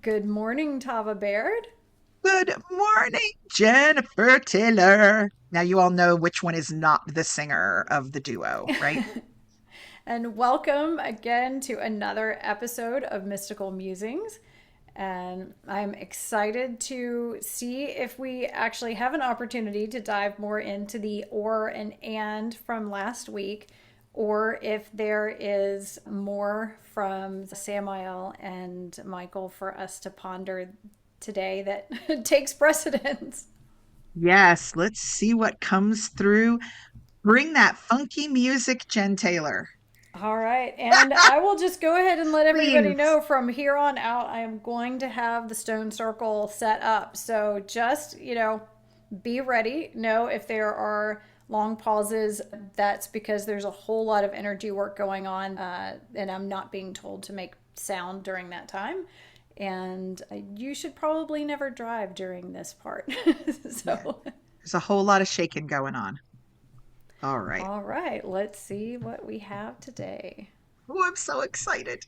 Good morning, Tava Baird. Good morning, Jennifer Taylor. Now, you all know which one is not the singer of the duo, right? And welcome again to another episode of Mystical Musings. And I'm excited to see if we actually have an opportunity to dive more into the or and from last week, or if there is more from Samael and Michael for us to ponder today that takes precedence. Yes, let's see what comes through. Bring that funky music, Jen Taylor. All right. And I will just go ahead and let everybody Please. know from here on out, I am going to have the stone circle set up. So just, be ready. Know if there are long pauses, that's because there's a whole lot of energy work going on. And I'm not being told to make sound during that time. And you should probably never drive during this part. Yeah, So, there's a whole lot of shaking going on. All right. all right. Let's see what we have today. Oh, I'm so excited.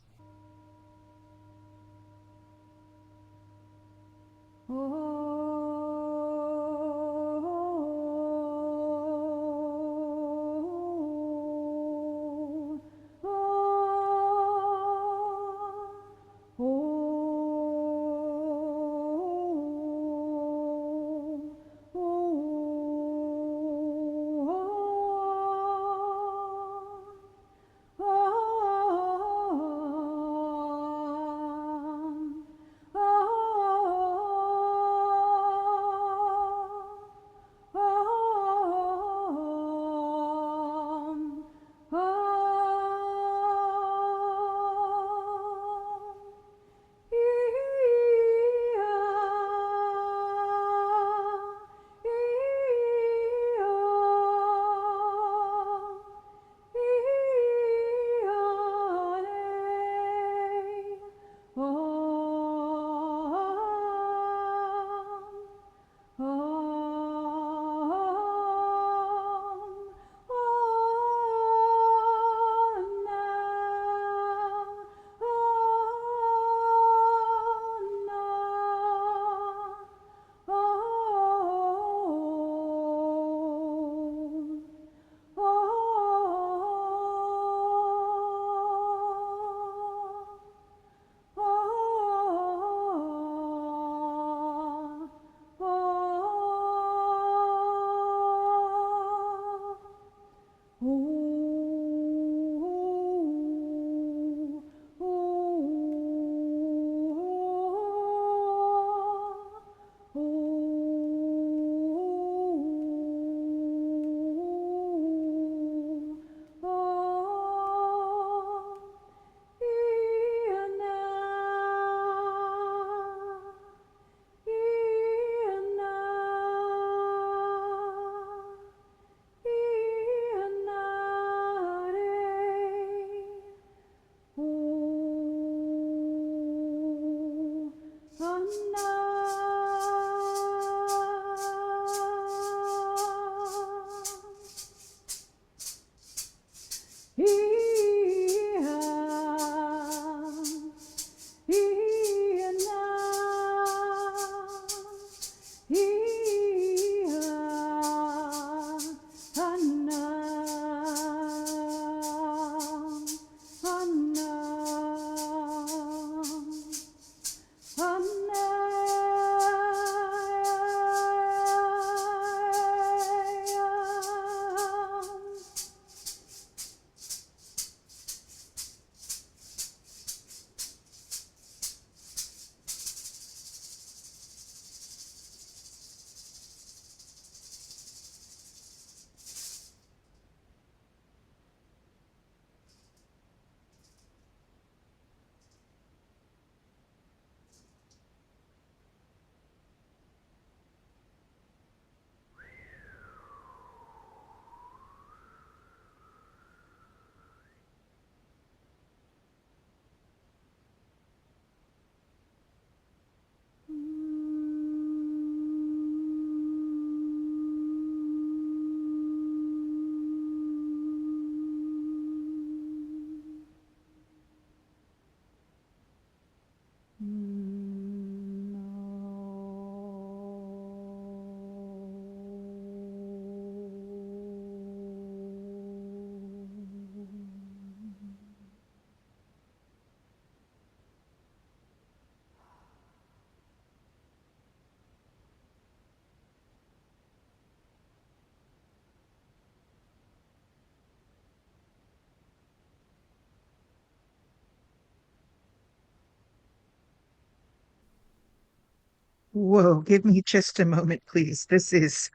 Whoa, give me just a moment, please. This is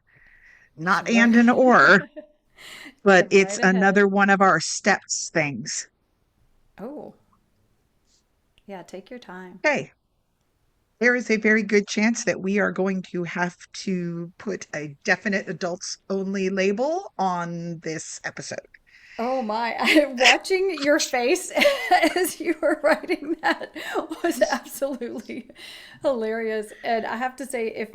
not Sure. and an or, but Jump it's right ahead. another one of our steps things. Oh, yeah, take your time. Okay, there is a very good chance that we are going to have to put a definite adults only label on this episode. Oh my, watching your face as you were writing that was absolutely hilarious. And I have to say, if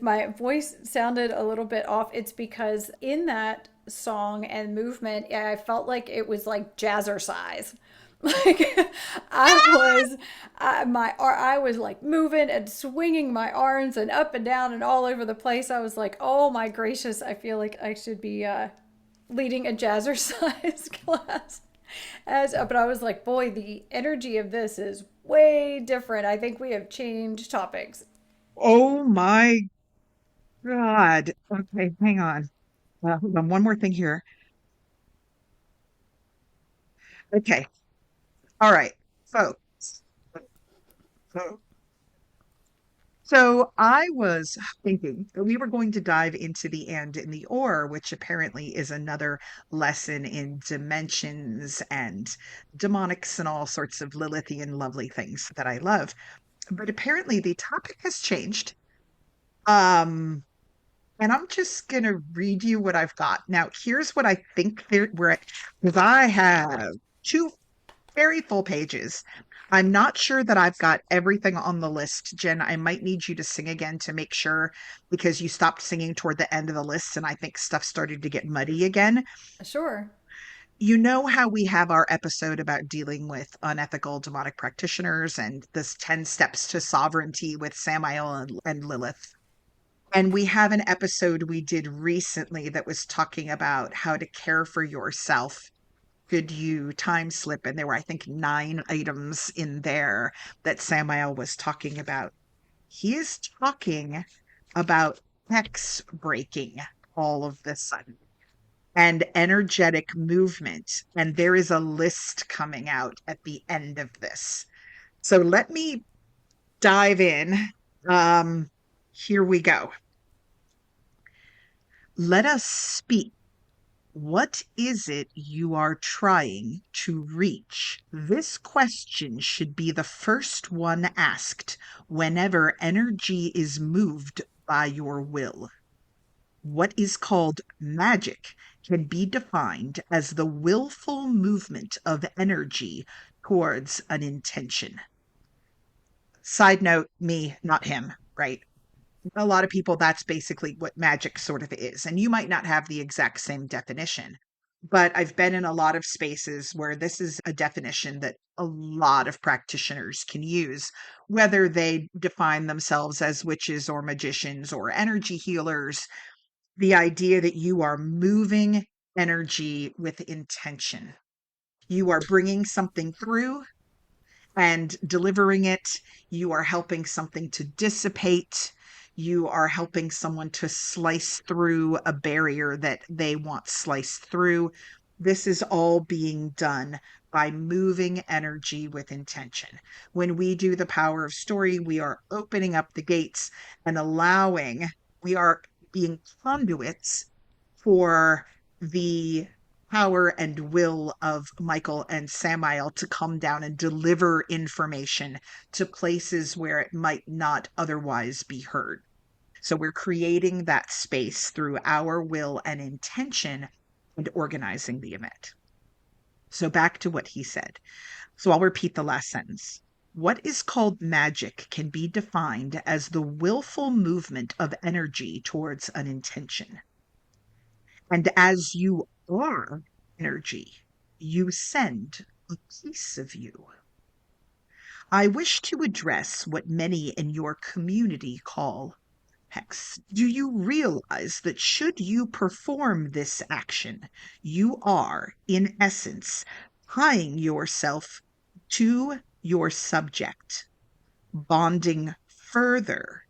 my voice sounded a little bit off, it's because in that song and movement, I felt like it was like jazzercise. Like I was like moving and swinging my arms and up and down and all over the place. I was like, oh my gracious, I feel like I should be leading a jazzercise class. But I was like, boy, the energy of this is way different. I think we have changed topics. Oh my God. Okay, hang on. Hold on. One more thing here. Okay. All right, folks. So, so I was thinking that we were going to dive into the and in the or, which apparently is another lesson in dimensions and demonics and all sorts of Lilithian lovely things that I love. But apparently the topic has changed. Um, and I'm just gonna read you what I've got. Now, here's what I think we're at, because I have two very full pages. I'm not sure that I've got everything on the list, Jen. I might need you to sing again to make sure because you stopped singing toward the end of the list and I think stuff started to get muddy again. Sure. You know how we have our episode about dealing with unethical demonic practitioners and this 10 steps to sovereignty with Samael and Lilith. And we have an episode we did recently that was talking about how to care for yourself could you time slip. And there were, I think, 9 items in there that Samael was talking about. He is talking about hex breaking all of this sudden and energetic movement. And there is a list coming out at the end of this. So let me dive in. Um, Here we go. Let us speak. What is it you are trying to reach? This question should be the first one asked whenever energy is moved by your will. What is called magic can be defined as the willful movement of energy towards an intention. Side note, me, not him, right? A lot of people, that's basically what magic sort of is. And you might not have the exact same definition, but I've been in a lot of spaces where this is a definition that a lot of practitioners can use, whether they define themselves as witches or magicians or energy healers. The idea that you are moving energy with intention, you are bringing something through and delivering it. You are helping something to dissipate. You are helping someone to slice through a barrier that they want sliced through. This is all being done by moving energy with intention. When we do the power of story, we are opening up the gates and allowing, we are being conduits for the power and will of Michael and Samael to come down and deliver information to places where it might not otherwise be heard. So we're creating that space through our will and intention and organizing the event. So back to what he said. So I'll repeat the last sentence. What is called magic can be defined as the willful movement of energy towards an intention. And as you are energy, you send a piece of you. I wish to address what many in your community call hex. Do you realize that should you perform this action, you are, in essence, tying yourself to your subject, bonding further,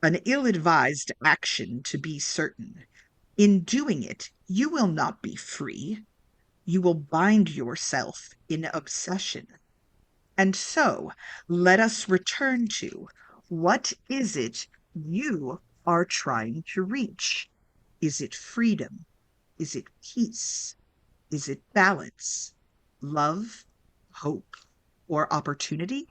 an ill advised action to be certain. In doing it, you will not be free. You will bind yourself in obsession. And so, let us return to What is it you are trying to reach? Is it freedom? Is it peace? Is it balance, love, hope, or opportunity?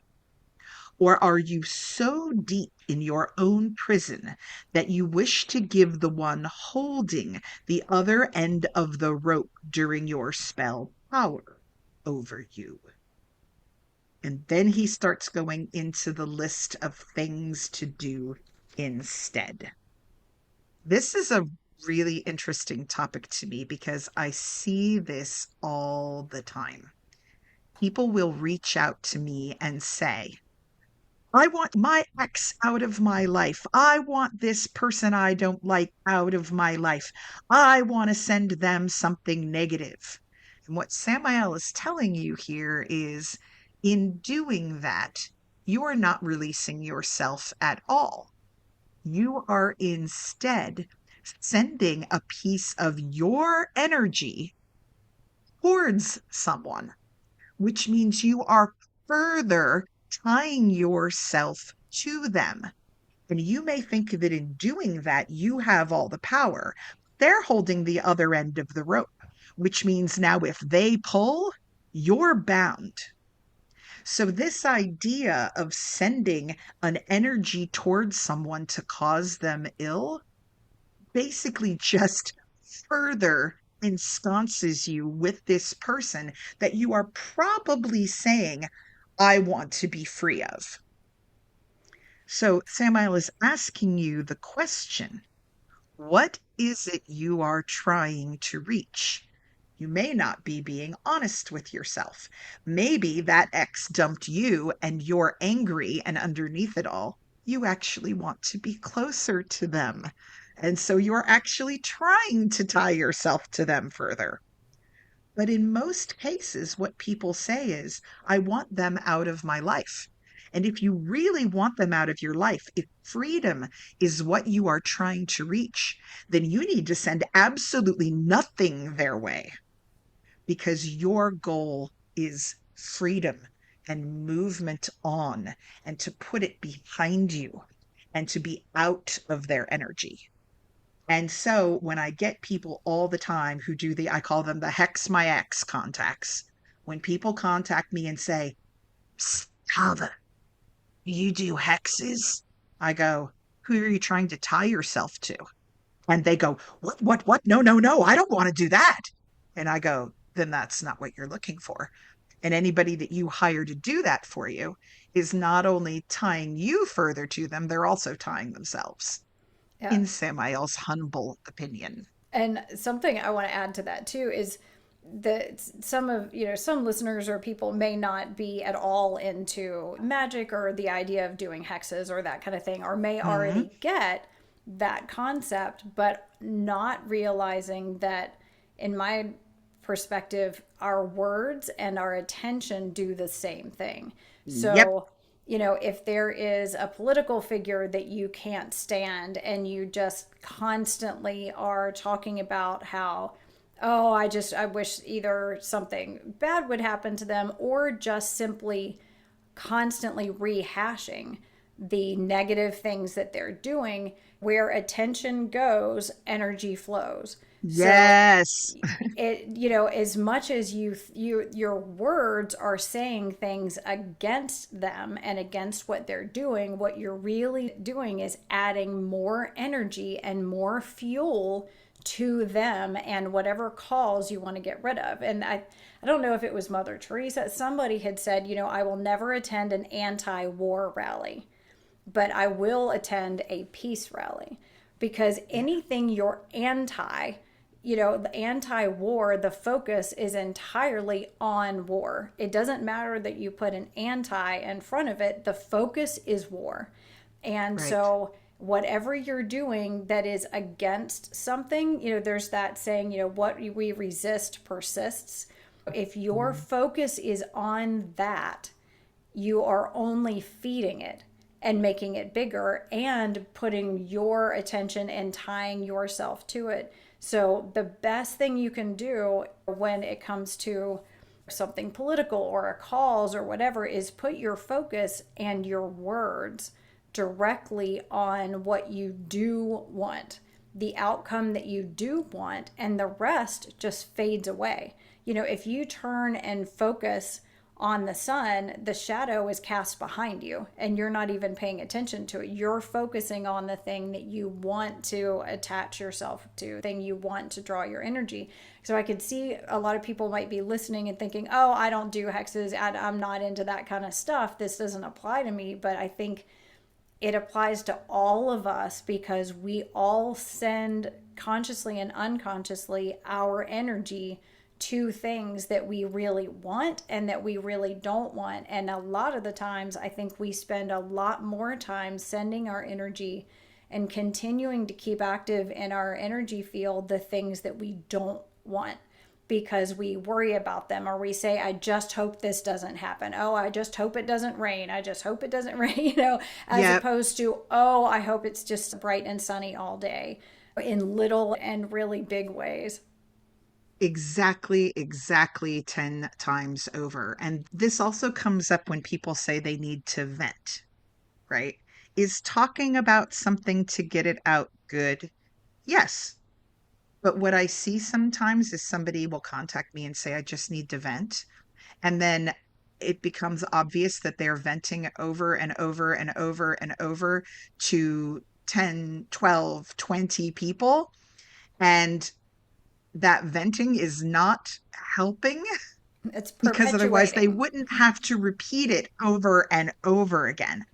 Or are you so deep in your own prison that you wish to give the one holding the other end of the rope during your spell power over you? And then he starts going into the list of things to do instead. This is a really interesting topic to me because I see this all the time. People will reach out to me and say, I want my ex out of my life. I want this person I don't like out of my life. I want to send them something negative. And what Samael is telling you here is in doing that, you are not releasing yourself at all. You are instead sending a piece of your energy towards someone, which means you are further tying yourself to them. And you may think that in doing that, you have all the power. They're holding the other end of the rope, which means now if they pull, you're bound. So, this idea of sending an energy towards someone to cause them ill basically just further ensconces you with this person that you are probably saying, I want to be free of. So Samael is asking you the question, what is it you are trying to reach? You may not be being honest with yourself. Maybe that ex dumped you and you're angry, and underneath it all, you actually want to be closer to them. And so you're actually trying to tie yourself to them further. But in most cases, what people say is, I want them out of my life. And if you really want them out of your life, if freedom is what you are trying to reach, then you need to send absolutely nothing their way because your goal is freedom and movement on and to put it behind you and to be out of their energy. And so when I get people all the time who do I call them the hex my ex contacts. When people contact me and say, "Psst, Tava, you do hexes?" I go, who are you trying to tie yourself to? And they go, what? No, no, no, I don't want to do that. And I go, then that's not what you're looking for. And anybody that you hire to do that for you is not only tying you further to them, they're also tying themselves, Yeah. in Samael's humble opinion. And something I want to add to that too is that some listeners or people may not be at all into magic or the idea of doing hexes or that kind of thing, or may Mhm. already get that concept, but not realizing that, in my perspective, our words and our attention do the same thing. Yep. So, if there is a political figure that you can't stand and you just constantly are talking about how, oh, I wish either something bad would happen to them, or just simply constantly rehashing the negative things that they're doing, where attention goes, energy flows. So Yes. as much as your words are saying things against them and against what they're doing, what you're really doing is adding more energy and more fuel to them and whatever cause you want to get rid of. And I don't know if it was Mother Teresa, somebody had said, I will never attend an anti-war rally, but I will attend a peace rally, because Yeah. anything you're anti, the anti war, the focus is entirely on war. It doesn't matter that you put an anti in front of it, the focus is war. And Right. so, whatever you're doing that is against something, there's that saying, what we resist persists. If your Mhm. focus is on that, you are only feeding it and making it bigger and putting your attention and tying yourself to it. So, the best thing you can do when it comes to something political or a cause or whatever is put your focus and your words directly on what you do want, the outcome that you do want, and the rest just fades away. You know, if you turn and focus on the sun, the shadow is cast behind you and you're not even paying attention to it. You're focusing on the thing that you want to attach yourself to, the thing you want to draw your energy. So I could see a lot of people might be listening and thinking, oh, I don't do hexes. I'm not into that kind of stuff. This doesn't apply to me. But I think it applies to all of us because we all send consciously and unconsciously our energy to things that we really want and that we really don't want. And a lot of the times, I think we spend a lot more time sending our energy and continuing to keep active in our energy field the things that we don't want because we worry about them, or we say, I just hope this doesn't happen. Oh, I just hope it doesn't rain. I just hope it doesn't rain, you know, as Yep. opposed to, oh, I hope it's just bright and sunny all day, in little and really big ways. Exactly 10 times over. And this also comes up when people say they need to vent, right? Is talking about something to get it out good? Yes. But what I see sometimes is somebody will contact me and say, I just need to vent. And then it becomes obvious that they're venting over and over and over and over to 10, 12, 20 people. And that venting is not helping It's because otherwise they perpetuating. wouldn't have to repeat it over and over again.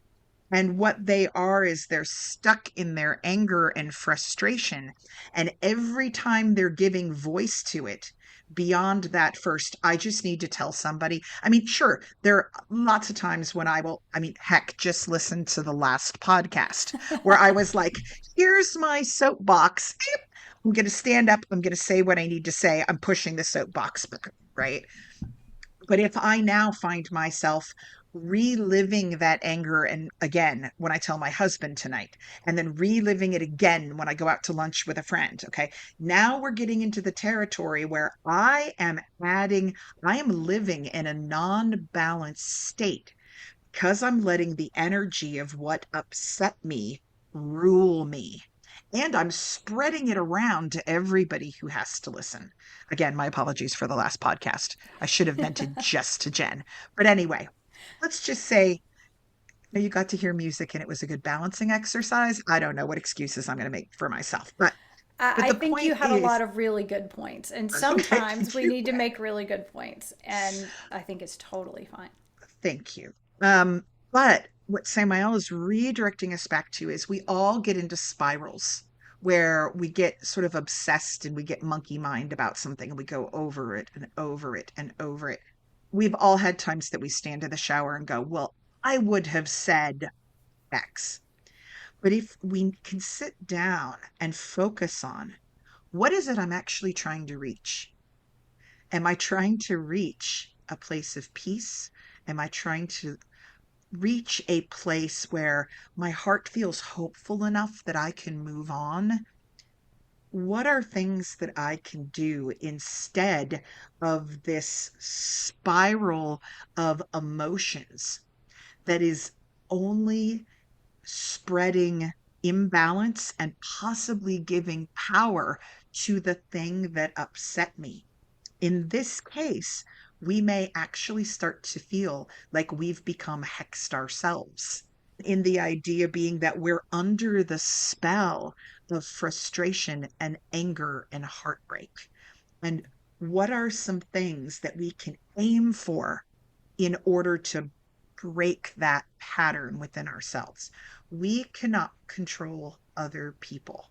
And what they are is they're stuck in their anger and frustration. And every time they're giving voice to it, beyond that first, I just need to tell somebody. I mean, sure, there are lots of times when I mean, heck, just listen to the last podcast where I was like, here's my soapbox. I'm going to stand up. I'm going to say what I need to say. I'm pushing the soapbox, right? But if I now find myself reliving that anger, and again, when I tell my husband tonight, and then reliving it again when I go out to lunch with a friend, okay, now we're getting into the territory where I am living in a non balanced state because I'm letting the energy of what upset me rule me. And I'm spreading it around to everybody who has to listen. Again, my apologies for the last podcast. I should have vented just to Jenn. But anyway, let's just say you got to hear music and it was a good balancing exercise. I don't know what excuses I'm going to make for myself. But I the think you point had a is, lot of really good points, and okay, sometimes thank we you. need to make really good points, and I think it's totally fine. Thank you. But what Samael is redirecting us back to is we all get into spirals where we get sort of obsessed and we get monkey mind about something and we go over it and over it and over it. We've all had times that we stand in the shower and go, well, I would have said X. But if we can sit down and focus on what is it I'm actually trying to reach? Am I trying to reach a place of peace? Am I trying to reach a place where my heart feels hopeful enough that I can move on? What are things that I can do instead of this spiral of emotions that is only spreading imbalance and possibly giving power to the thing that upset me? In this case, we may actually start to feel like we've become hexed ourselves. In the idea being that we're under the spell of frustration and anger and heartbreak. And what are some things that we can aim for in order to break that pattern within ourselves? We cannot control other people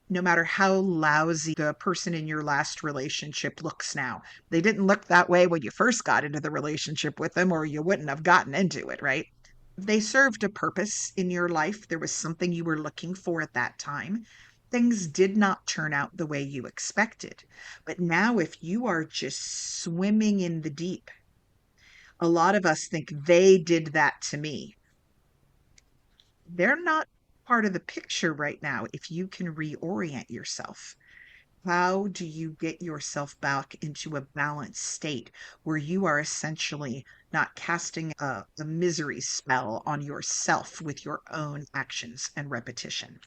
no matter how lousy the person in your last relationship looks now. They didn't look that way when you first got into the relationship with them, or you wouldn't have gotten into it, right? They served a purpose in your life. There was something you were looking for at that time. Things did not turn out the way you expected. But now, if you are just swimming in the deep, a lot of us think they did that to me. They're not part of the picture right now if you can reorient yourself. How do you get yourself back into a balanced state where you are essentially not casting a misery spell on yourself with your own actions and repetition.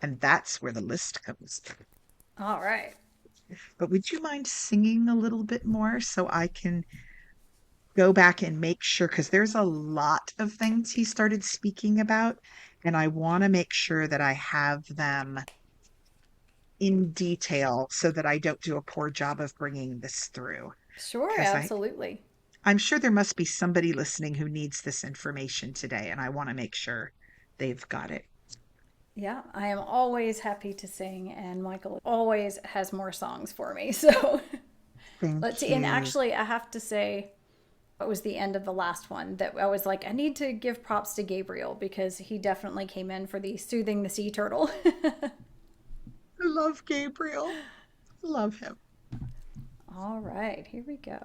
And that's where the list comes. All right. But would you mind singing a little bit more so I can go back and make sure? Because there's a lot of things he started speaking about, and I want to make sure that I have them in detail so that I don't do a poor job of bringing this through. Sure, Because absolutely. I'm sure there must be somebody listening who needs this information today, and I want to make sure they've got it. Yeah, I am always happy to sing, and Michael always has more songs for me. So let's Thank see. And you. actually, I have to say, it was the end of the last one that I was like, I need to give props to Gabriel because he definitely came in for the soothing the sea turtle. I love Gabriel. I love him. All right, here we go.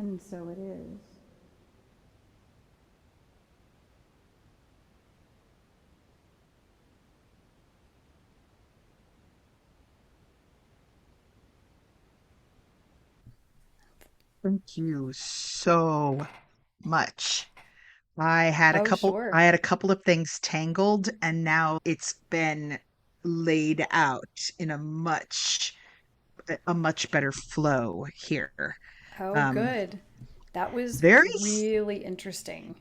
And so it is. Thank you so much. Oh, sure. I had a couple of things tangled, and now it's been laid out in a much better flow here. Oh, Um, good. That was very, really interesting.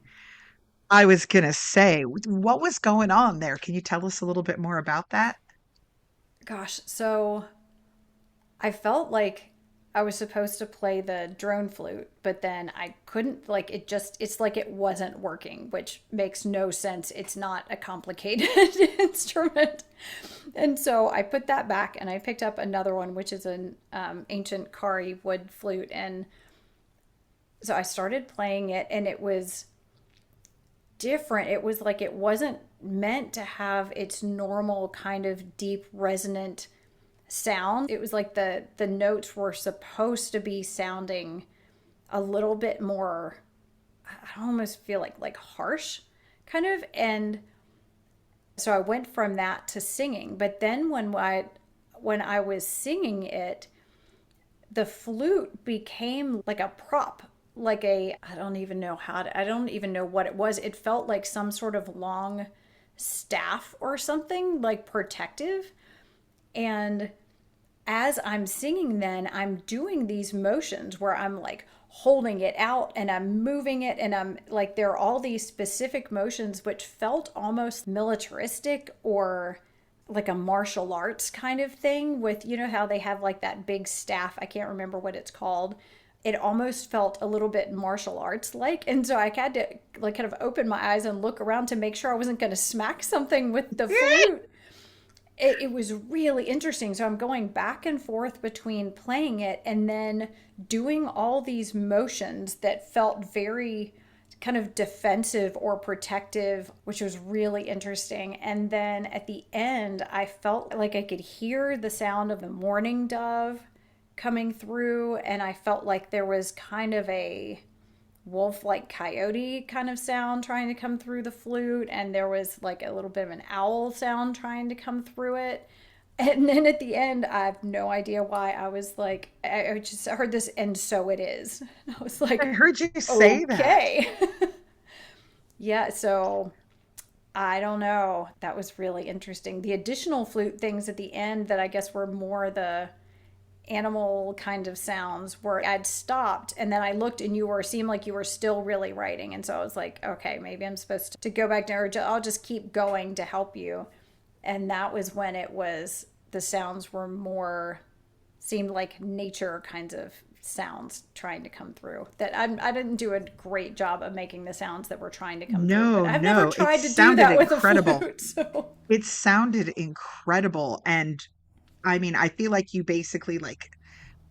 I was gonna say, what was going on there? Can you tell us a little bit more about that? Gosh, so I felt like I was supposed to play the drone flute, but then I couldn't, like, it's like it wasn't working, which makes no sense. It's not a complicated instrument. And so I put that back and I picked up another one, which is an ancient Kari wood flute. And so I started playing it and it was different. It was like it wasn't meant to have its normal kind of deep resonant sound. It was like the notes were supposed to be sounding a little bit more, I almost feel like harsh kind of. And so I went from that to singing. But then when I was singing it, the flute became like a prop, like a, I don't even know what it was. It felt like some sort of long staff or something, like protective. And as I'm singing, then I'm doing these motions where I'm like holding it out and I'm moving it, and I'm like, there are all these specific motions which felt almost militaristic or like a martial arts kind of thing, with, you know, how they have like that big staff. I can't remember what it's called. It almost felt a little bit martial arts like. And so I had to like kind of open my eyes and look around to make sure I wasn't going to smack something with the flute. It was really interesting. So I'm going back and forth between playing it and then doing all these motions that felt very kind of defensive or protective, which was really interesting. And then at the end, I felt like I could hear the sound of the mourning dove coming through, and I felt like there was kind of a wolf like coyote kind of sound trying to come through the flute, and there was like a little bit of an owl sound trying to come through it. And then at the end, I have no idea why, I was like, I just heard this, and so it is. I was I like, heard you say that. okay. Yeah, so I don't know. That was really interesting. The additional flute things at the end that I guess were more the animal kind of sounds, where I'd stopped and then I looked and you were seemed like you were still really writing, and so I was like, okay, maybe I'm supposed to go back there, or I'll just keep going to help you. And that was when it was, the sounds were more, seemed like nature kinds of sounds trying to come through, that I didn't do a great job of making the sounds that were trying to come through, but No, I've never no, it tried to do sounded that with a incredible. flute. So It sounded incredible. And I mean, I feel like you basically like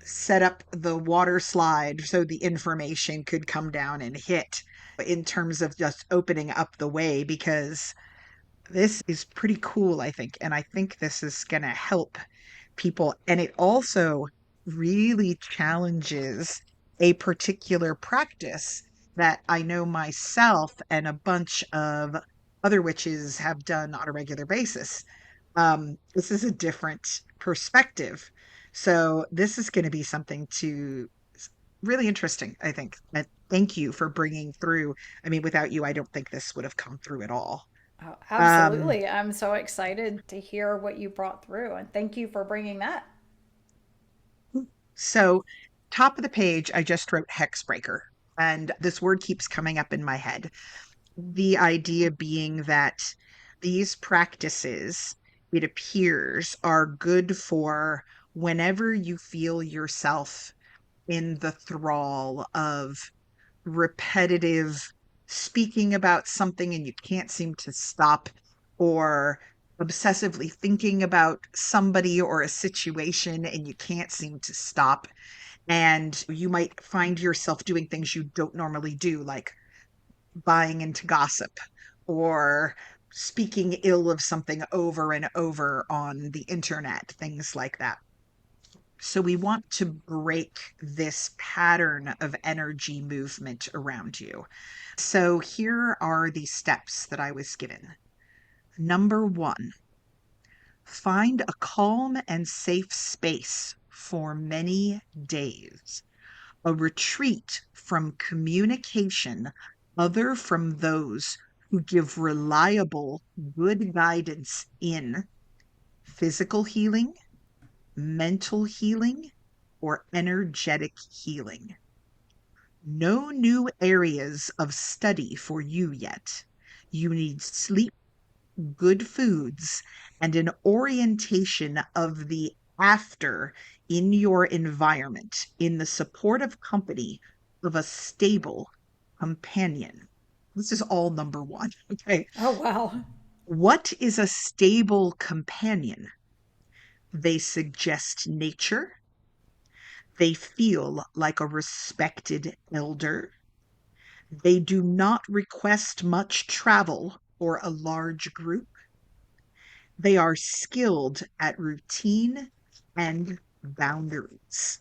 set up the water slide so the information could come down and hit in terms of just opening up the way, because this is pretty cool, I think. And I think this is going to help people. And it also really challenges a particular practice that I know myself and a bunch of other witches have done on a regular basis. This is a different perspective. So this is going to be something to really interesting, I think. Thank you for bringing through. I mean, without you, I don't think this would have come through at all. oh, Um, absolutely, I'm so excited to hear what you brought through, and thank you for bringing that. so top of the page, I just wrote hexbreaker, and this word keeps coming up in my head. The idea being that these practices, it appears, are good for whenever you feel yourself in the thrall of repetitive speaking about something and you can't seem to stop, or obsessively thinking about somebody or a situation and you can't seem to stop. And you might find yourself doing things you don't normally do, like buying into gossip or speaking ill of something over and over on the internet, things like that. So we want to break this pattern of energy movement around you. So here are the steps that I was given. Number one, find a calm and safe space for many days. A retreat from communication other from those who give reliable, good guidance in physical healing, mental healing, or energetic healing. No new areas of study for you yet. You need sleep, good foods, and an orientation of the after in your environment, in the supportive company of a stable companion. This is all number one. Okay. Oh, wow. What is a stable companion? They suggest nature. They feel like a respected elder. They do not request much travel or a large group. They are skilled at routine and boundaries.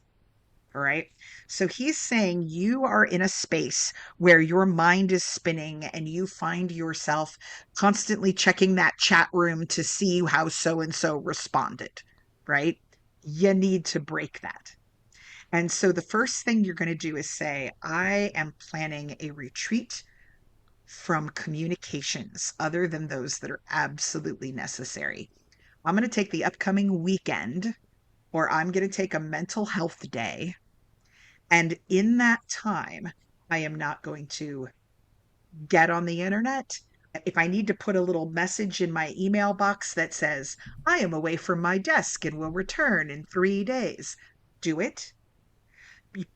All right. So he's saying you are in a space where your mind is spinning and you find yourself constantly checking that chat room to see how so and so responded. Right. You need to break that. And so the first thing you're going to do is say, I am planning a retreat from communications other than those that are absolutely necessary. I'm going to take the upcoming weekend, or I'm going to take a mental health day. And in that time, I am not going to get on the internet. If I need to put a little message in my email box that says, I am away from my desk and will return in 3 days, do it.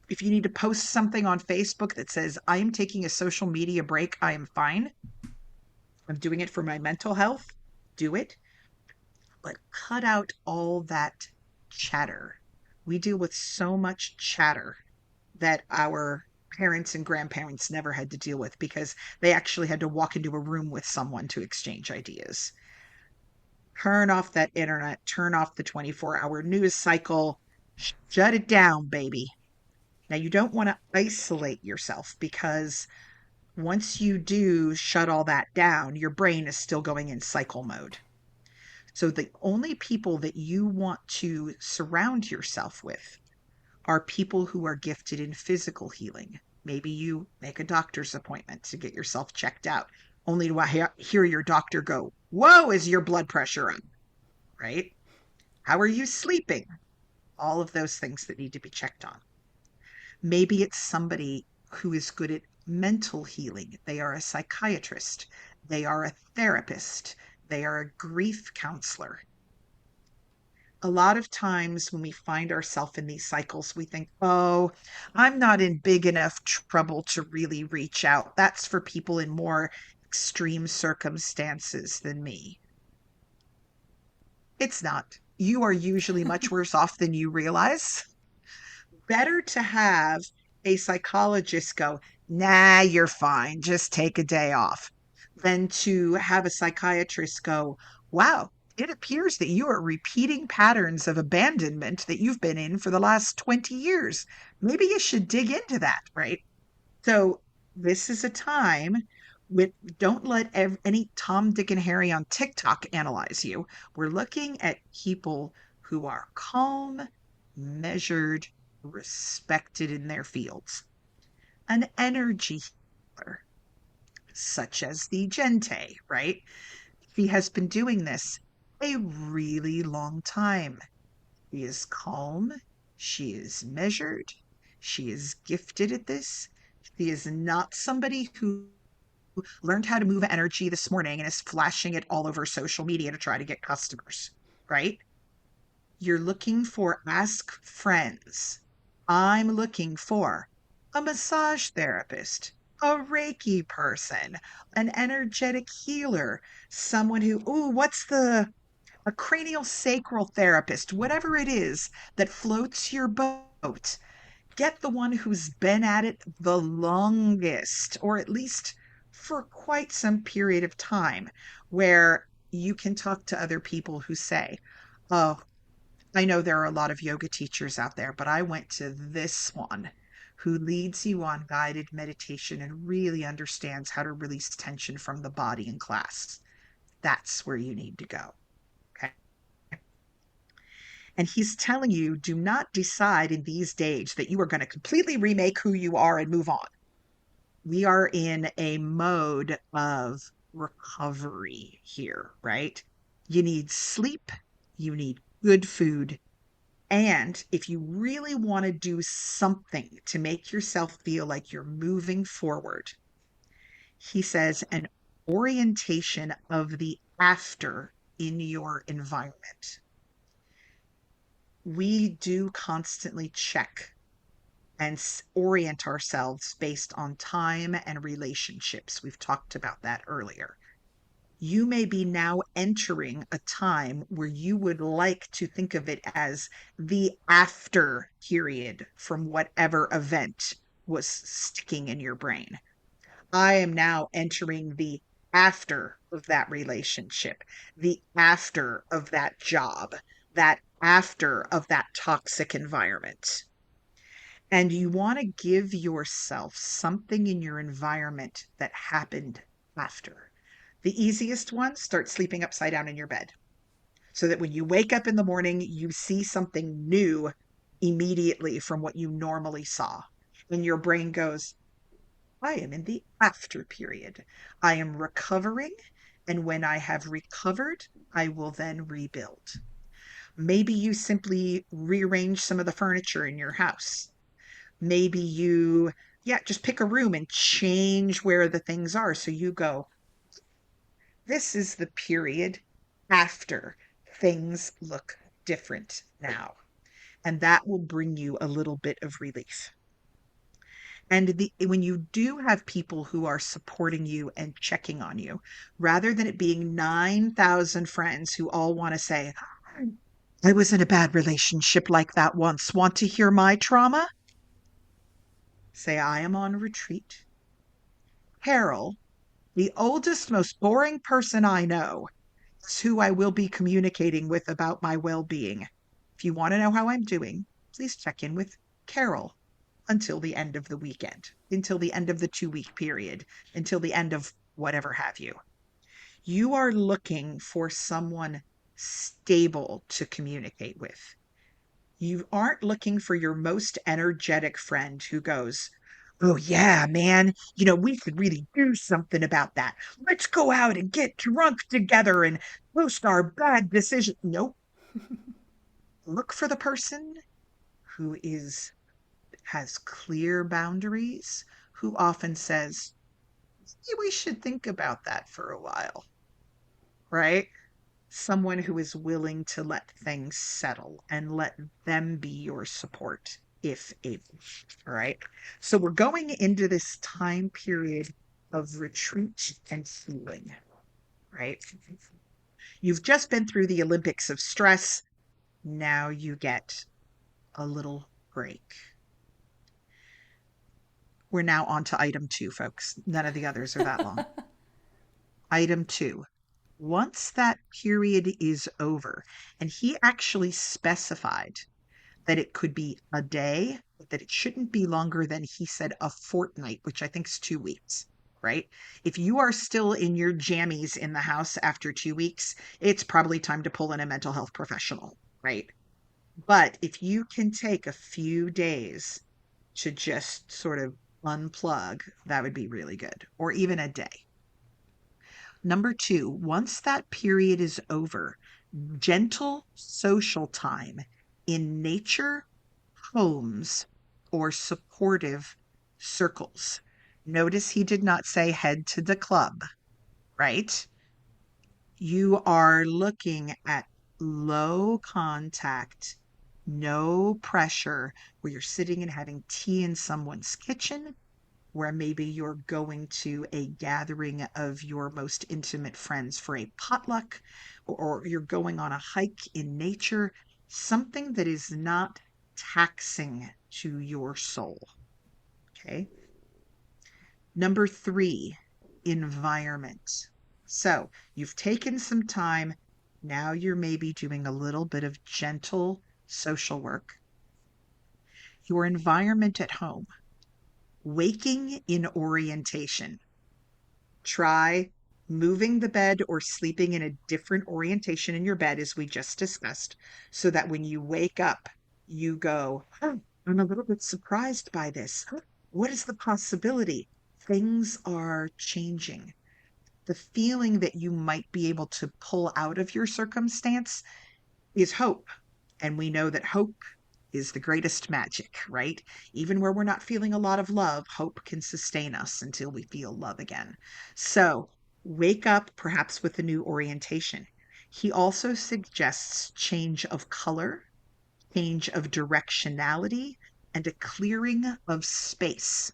If you need to post something on Facebook that says, I am taking a social media break, I am fine. I'm doing it for my mental health, do it. But cut out all that chatter. We deal with so much chatter that our parents and grandparents never had to deal with because they actually had to walk into a room with someone to exchange ideas. Turn off that internet, turn off the 24-hour news cycle, shut it down, baby. Now, you don't want to isolate yourself because once you do shut all that down, your brain is still going in cycle mode. So, the only people that you want to surround yourself with are people who are gifted in physical healing. Maybe you make a doctor's appointment to get yourself checked out, only to hear your doctor go, whoa, is your blood pressure up? Right? How are you sleeping? All of those things that need to be checked on. Maybe it's somebody who is good at mental healing. They are a psychiatrist, they are a therapist, they are a grief counselor. A lot of times when we find ourselves in these cycles, we think, oh, I'm not in big enough trouble to really reach out. That's for people in more extreme circumstances than me. It's not. You are usually much worse off than you realize. Better to have a psychologist go, nah, you're fine, just take a day off, than to have a psychiatrist go, wow, it appears that you are repeating patterns of abandonment that you've been in for the last 20 years. Maybe you should dig into that, right? So this is a time with don't let any Tom, Dick, and Harry on TikTok analyze you. We're looking at people who are calm, measured, respected in their fields. An energy healer, such as the Gente, right? She has been doing this a really long time. She is calm. She is measured. She is gifted at this. She is not somebody who learned how to move energy this morning and is flashing it all over social media to try to get customers, right? You're looking for ask friends. I'm looking for a massage therapist, a Reiki person, an energetic healer, someone who, ooh, a cranial sacral therapist, whatever it is that floats your boat. Get the one who's been at it the longest, or at least for quite some period of time, where you can talk to other people who say, oh, I know there are a lot of yoga teachers out there, but I went to this one who leads you on guided meditation and really understands how to release tension from the body in class. That's where you need to go. Okay. And he's telling you, do not decide in these days that you are going to completely remake who you are and move on. We are in a mode of recovery here, right? You need sleep, you need good food. And if you really want to do something to make yourself feel like you're moving forward, he says an orientation of the after in your environment. We do constantly check and orient ourselves based on time and relationships. We've talked about that earlier. You may be now entering a time where you would like to think of it as the after period from whatever event was sticking in your brain. I am now entering the after of that relationship, the after of that job, that after of that toxic environment. And you want to give yourself something in your environment that happened after. The easiest one, start sleeping upside down in your bed so that when you wake up in the morning, you see something new immediately from what you normally saw. And your brain goes, I am in the after period. I am recovering. And when I have recovered, I will then rebuild. Maybe you simply rearrange some of the furniture in your house. Maybe you, yeah, just pick a room and change where the things are. So you go, this is the period after things look different now. And that will bring you a little bit of relief. And when you do have people who are supporting you and checking on you, rather than it being 9,000 friends who all want to say, I was in a bad relationship like that once. Want to hear my trauma? Say, I am on retreat. Carol, the oldest, most boring person I know, is who I will be communicating with about my well being. If you want to know how I'm doing, please check in with Carol until the end of the weekend, until the end of the 2 week period, until the end of whatever have you. You are looking for someone stable to communicate with. You aren't looking for your most energetic friend who goes, oh, yeah, man, we could really do something about that. Let's go out and get drunk together and post our bad decision. Nope. Look for the person who has clear boundaries, who often says, "Maybe we should think about that for a while," right? Someone who is willing to let things settle and let them be your support if able. All right. So we're going into this time period of retreat and healing, right? You've just been through the Olympics of stress. Now you get a little break. We're now on to item 2, folks. None of the others are that long. Item 2. Once that period is over, and he actually specified that it could be a day, but that it shouldn't be longer than he said a fortnight, which I think is 2 weeks, right? If you are still in your jammies in the house after 2 weeks, it's probably time to pull in a mental health professional, right? But if you can take a few days to just sort of unplug, that would be really good, or even a day. Number 2, once that period is over, gentle social time in nature, homes, or supportive circles. Notice he did not say head to the club, right? You are looking at low contact, no pressure, where you're sitting and having tea in someone's kitchen, where maybe you're going to a gathering of your most intimate friends for a potluck, or you're going on a hike in nature, something that is not taxing to your soul. Okay. Number 3, environment. So you've taken some time Now you're maybe doing a little bit of gentle social work. Your environment at home, waking in orientation. Try moving the bed or sleeping in a different orientation in your bed, as we just discussed, so that when you wake up, you go, "Huh, I'm a little bit surprised by this. Huh, what is the possibility? Things are changing." The feeling that you might be able to pull out of your circumstance is hope. And we know that hope is the greatest magic, right? Even where we're not feeling a lot of love, hope can sustain us until we feel love again. So wake up perhaps with a new orientation. He also suggests change of color, change of directionality, and a clearing of space.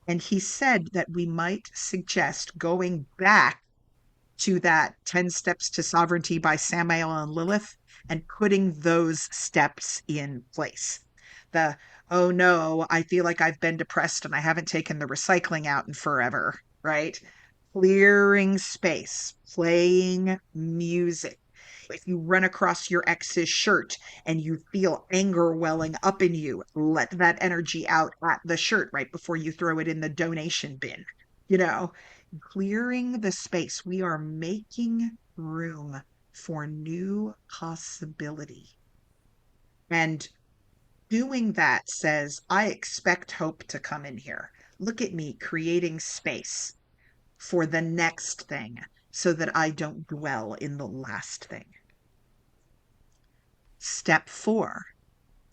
And he said that we might suggest going back to that 10 Steps to Sovereignty by Samael and Lilith and putting those steps in place. The, oh no, I feel like I've been depressed and I haven't taken the recycling out in forever, right? Clearing space, playing music. If you run across your ex's shirt and you feel anger welling up in you, let that energy out at the shirt right before you throw it in the donation bin. You know, clearing the space. We are making room for new possibility. And doing that says, I expect hope to come in here. Look at me creating space for the next thing so that I don't dwell in the last thing. Step 4,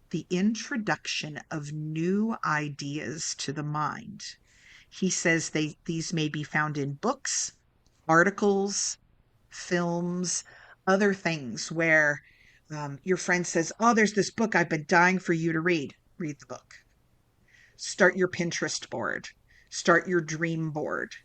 the introduction of new ideas to the mind. He says these may be found in books, articles, films, other things where your friend says, "Oh, there's this book I've been dying for you to read." Read the book. Start your Pinterest board. Start your dream board.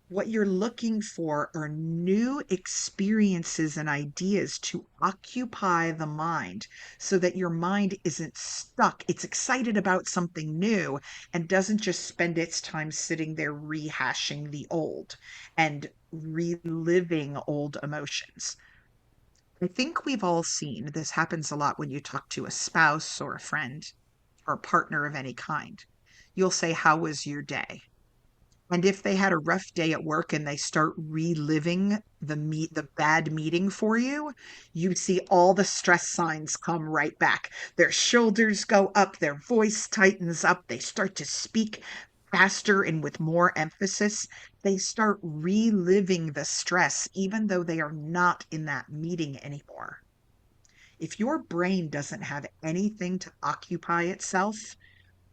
What you're looking for are new experiences and ideas to occupy the mind so that your mind isn't stuck. It's excited about something new and doesn't just spend its time sitting there rehashing the old and reliving old emotions. I think we've all seen this happens a lot when you talk to a spouse or a friend or a partner of any kind. You'll say, "How was your day?" And if they had a rough day at work and they start reliving the bad meeting for you, you see all the stress signs come right back. Their shoulders go up, their voice tightens up, they start to speak faster and with more emphasis. They start reliving the stress even though they are not in that meeting anymore. If your brain doesn't have anything to occupy itself,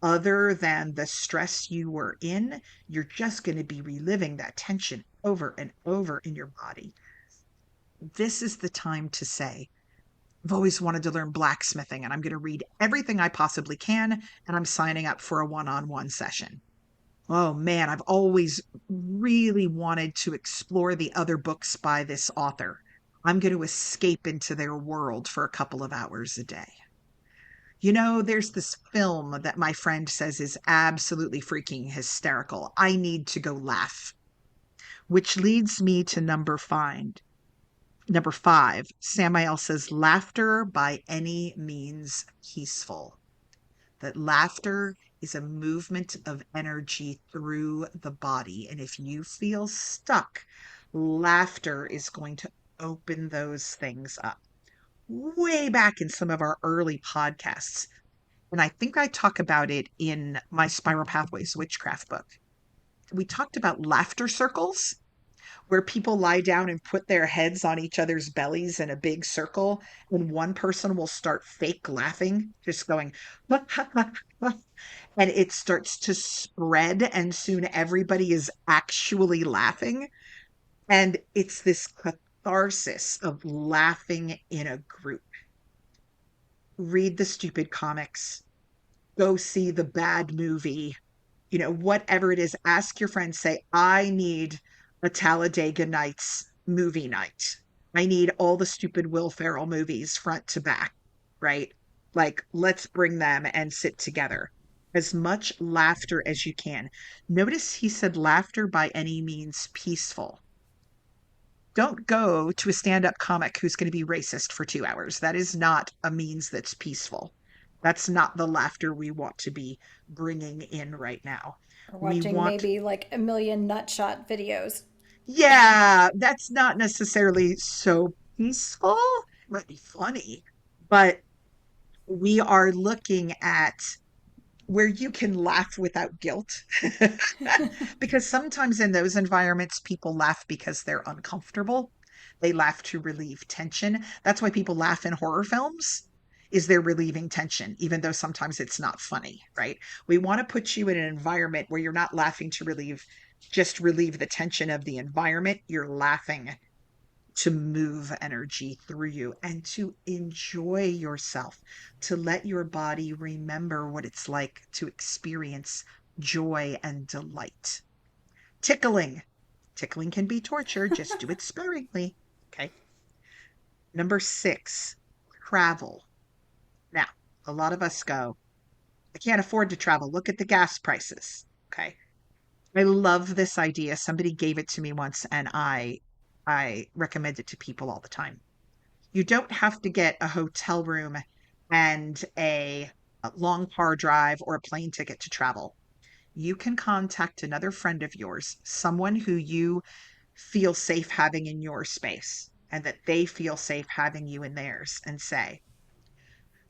other than the stress you were in, you're just going to be reliving that tension over and over in your body. This is the time to say, "I've always wanted to learn blacksmithing, and I'm going to read everything I possibly can, and I'm signing up for a one-on-one session." "Oh man, I've always really wanted to explore the other books by this author. I'm going to escape into their world for a couple of hours a day." There's this film that my friend says is absolutely freaking hysterical. I need to go laugh. Which leads me to number 5. Number 5, Samael says, laughter by any means peaceful. That laughter is a movement of energy through the body. And if you feel stuck, laughter is going to open those things up. Way back in some of our early podcasts, and I think I talk about it in my Spiral Pathways Witchcraft book. We talked about laughter circles where people lie down and put their heads on each other's bellies in a big circle, and one person will start fake laughing, just going, and it starts to spread, and soon everybody is actually laughing. And it's this catharsis of laughing in a group. Read the stupid comics, go see the bad movie, whatever it is, ask your friends, say, "I need a Talladega Nights movie night. I need all the stupid Will Ferrell movies front to back," right? Like, let's bring them and sit together. As much laughter as you can. Notice he said laughter by any means peaceful. don't go to a stand-up comic who's going to be racist for 2 hours. That is not a means that's peaceful. That's not the laughter we want to be bringing in right now. Or We watching want, maybe like a million nutshot videos. yeah, that's not necessarily so peaceful. It might be funny, but we are looking at where you can laugh without guilt. Because sometimes in those environments, people laugh because they're uncomfortable. They laugh to relieve tension. That's why people laugh in horror films, is they're relieving tension, even though sometimes it's not funny, right? We want to put you in an environment where you're not laughing to just relieve the tension of the environment. You're laughing to move energy through you and to enjoy yourself, to let your body remember what it's like to experience joy and delight. Tickling. Tickling can be torture. Just do it sparingly. Okay. Number 6, travel. Now, a lot of us go, I can't afford to travel. Look at the gas prices. Okay. I love this idea. Somebody gave it to me once and I recommend it to people all the time. You don't have to get a hotel room and a long car drive or a plane ticket to travel. You can contact another friend of yours, someone who you feel safe having in your space and that they feel safe having you in theirs, and say,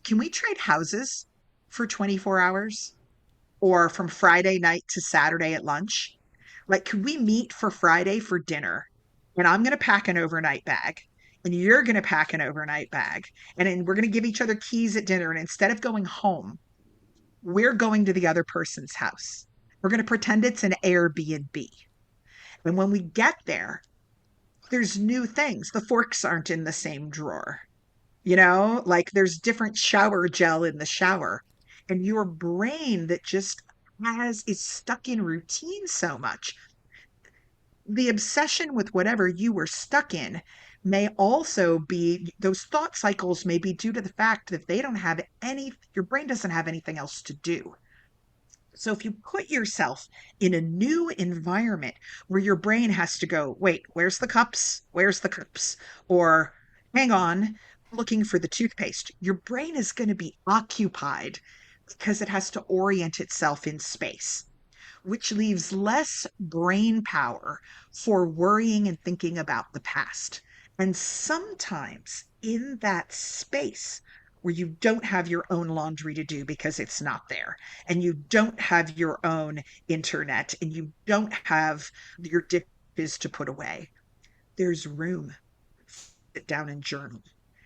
can we trade houses for 24 hours or from Friday night to Saturday at lunch? Like, could we meet for Friday for dinner? And I'm going to pack an overnight bag, and you're going to pack an overnight bag. And then we're going to give each other keys at dinner. And instead of going home, we're going to the other person's house. We're going to pretend it's an Airbnb. And when we get there, there's new things. The forks aren't in the same drawer. Like there's different shower gel in the shower. And your brain that just is stuck in routine so much, the obsession with whatever you were stuck in may also be, those thought cycles may be due to the fact that your brain doesn't have anything else to do. So if you put yourself in a new environment where your brain has to go, wait, where's the cups? Where's the cups? Or hang on, looking for the toothpaste. Your brain is going to be occupied because it has to orient itself in space, which leaves less brain power for worrying and thinking about the past. And sometimes in that space where you don't have your own laundry to do because it's not there, and you don't have your own internet, and you don't have your dishes to put away, there's room to sit down and journal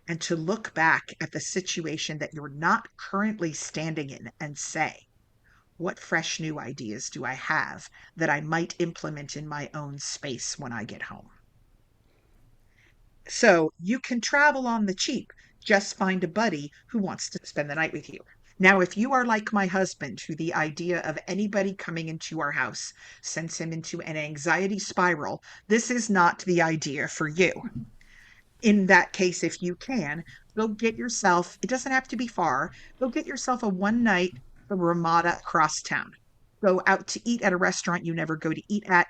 and to look back at the situation that you're not currently standing in and say, what fresh new ideas do I have that I might implement in my own space when I get home? So you can travel on the cheap. Just find a buddy who wants to spend the night with you. Now, if you are like my husband, who the idea of anybody coming into our house sends him into an anxiety spiral, this is not the idea for you. In that case, if you can, go get yourself, it doesn't have to be far, go get yourself a one night Ramada across town. Go out to eat at a restaurant you never go to eat at,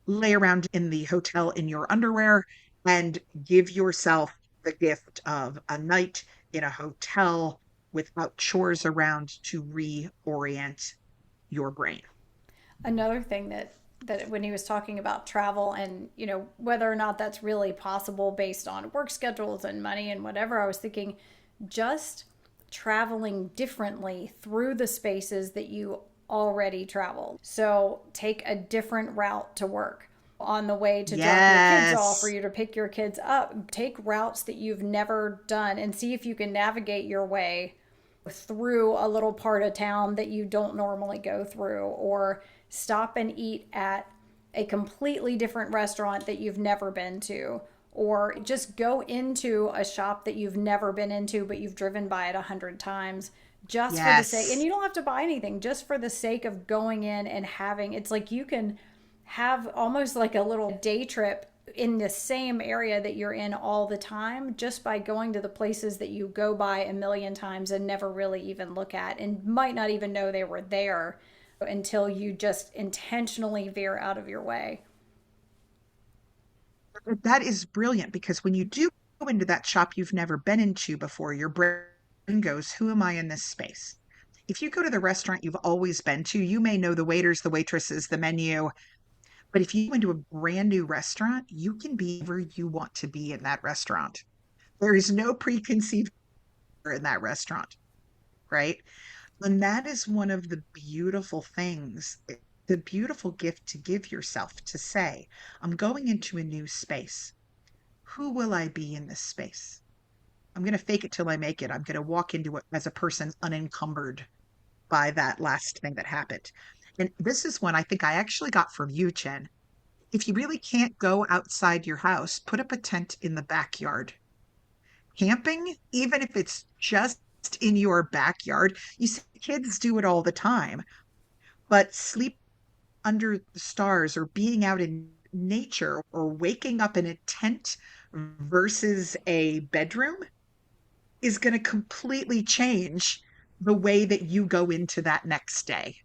lay around in the hotel in your underwear, and give yourself the gift of a night in a hotel without chores around to reorient your brain. Another thing that when he was talking about travel and whether or not that's really possible based on work schedules and money and whatever, I was thinking just traveling differently through the spaces that you already traveled. So take a different route to work on the way to drop your kids off or Yes. you to pick your kids up. Take routes that you've never done and see if you can navigate your way through a little part of town that you don't normally go through, or stop and eat at a completely different restaurant that you've never been to, or just go into a shop that you've never been into but you've driven by it 100 times, just for the sake, and Yes. you don't have to buy anything, just for the sake of going in and having, it's like you can have almost like a little day trip in the same area that you're in all the time, just by going to the places that you go by a million times and never really even look at and might not even know they were there until you just intentionally veer out of your way. That is brilliant because when you do go into that shop you've never been into before, your brain goes, who am I in this space? If you go to the restaurant you've always been to, you may know the waiters, the waitresses, the menu. But if you go into a brand new restaurant, you can be wherever you want to be in that restaurant. There is no preconceived in that restaurant, right? And that is one of the beautiful things, the beautiful gift to give yourself to say, I'm going into a new space. Who will I be in this space? I'm going to fake it till I make it. I'm going to walk into it as a person unencumbered by that last thing that happened. And this is one I think I actually got from you, Jen. If you really can't go outside your house, put up a tent in the backyard. Camping, even if it's just in your backyard, you see kids do it all the time, but sleep under the stars or being out in nature or waking up in a tent versus a bedroom is going to completely change the way that you go into that next day,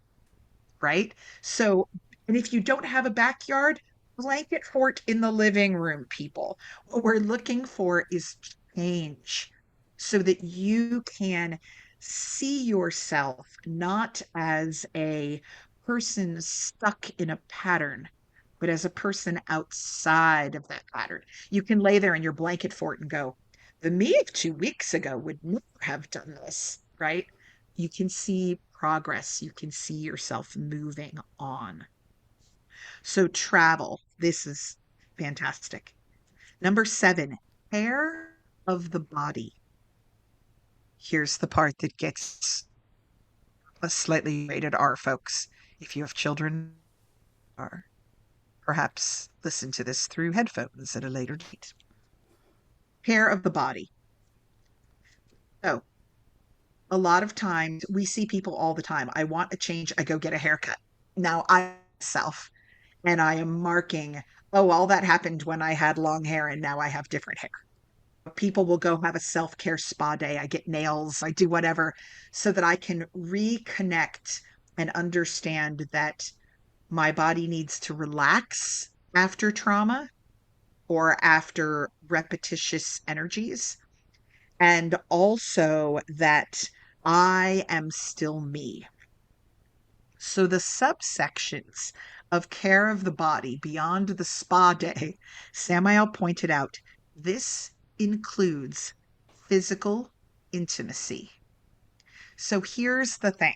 right? So, and if you don't have a backyard, blanket fort in the living room, people. What we're looking for is change so that you can see yourself not as a person stuck in a pattern, but as a person outside of that pattern. You can lay there in your blanket fort and go, the me of 2 weeks ago would never have done this, right? You can see progress. You can see yourself moving on. So, travel. This is fantastic. Number 7, care of the body. Here's the part that gets a slightly rated R, folks. If you have children, or perhaps listen to this through headphones at a later date. Care of the body. So, a lot of times we see people all the time. I want a change. I go get a haircut. Now, I myself, and I am marking, oh, all that happened when I had long hair and now I have different hair. People will go have a self care spa day. I get nails, I do whatever so that I can reconnect and understand that my body needs to relax after trauma or after repetitious energies. And also that I am still me. So the subsections of care of the body beyond the spa day, Samael pointed out, this includes physical intimacy. So here's the thing.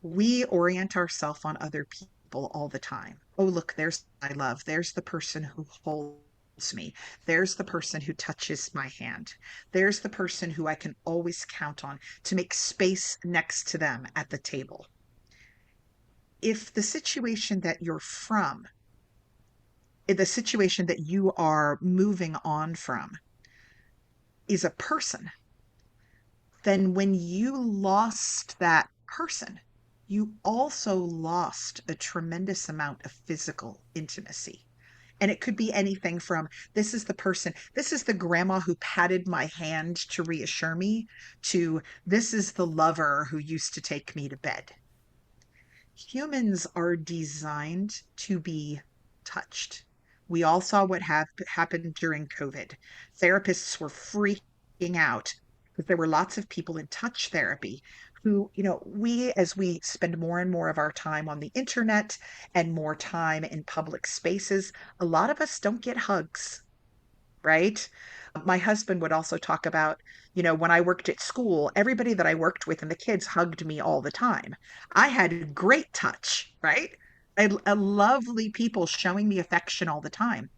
We orient ourselves on other people all the time. Oh, look, there's my love. There's the person who holds me. There's the person who touches my hand. There's the person who I can always count on to make space next to them at the table. If the situation that you're from, the situation that you are moving on from is a person, then when you lost that person, you also lost a tremendous amount of physical intimacy. And it could be anything from this is the person, this is the grandma who patted my hand to reassure me, to this is the lover who used to take me to bed. Humans are designed to be touched. We all saw what happened during COVID. Therapists were freaking out because there were lots of people in touch therapy who, as we spend more and more of our time on the internet and more time in public spaces, a lot of us don't get hugs, right? My husband would also talk about, when I worked at school, everybody that I worked with and the kids hugged me all the time. I had great touch, right? A lovely people showing me affection all the time.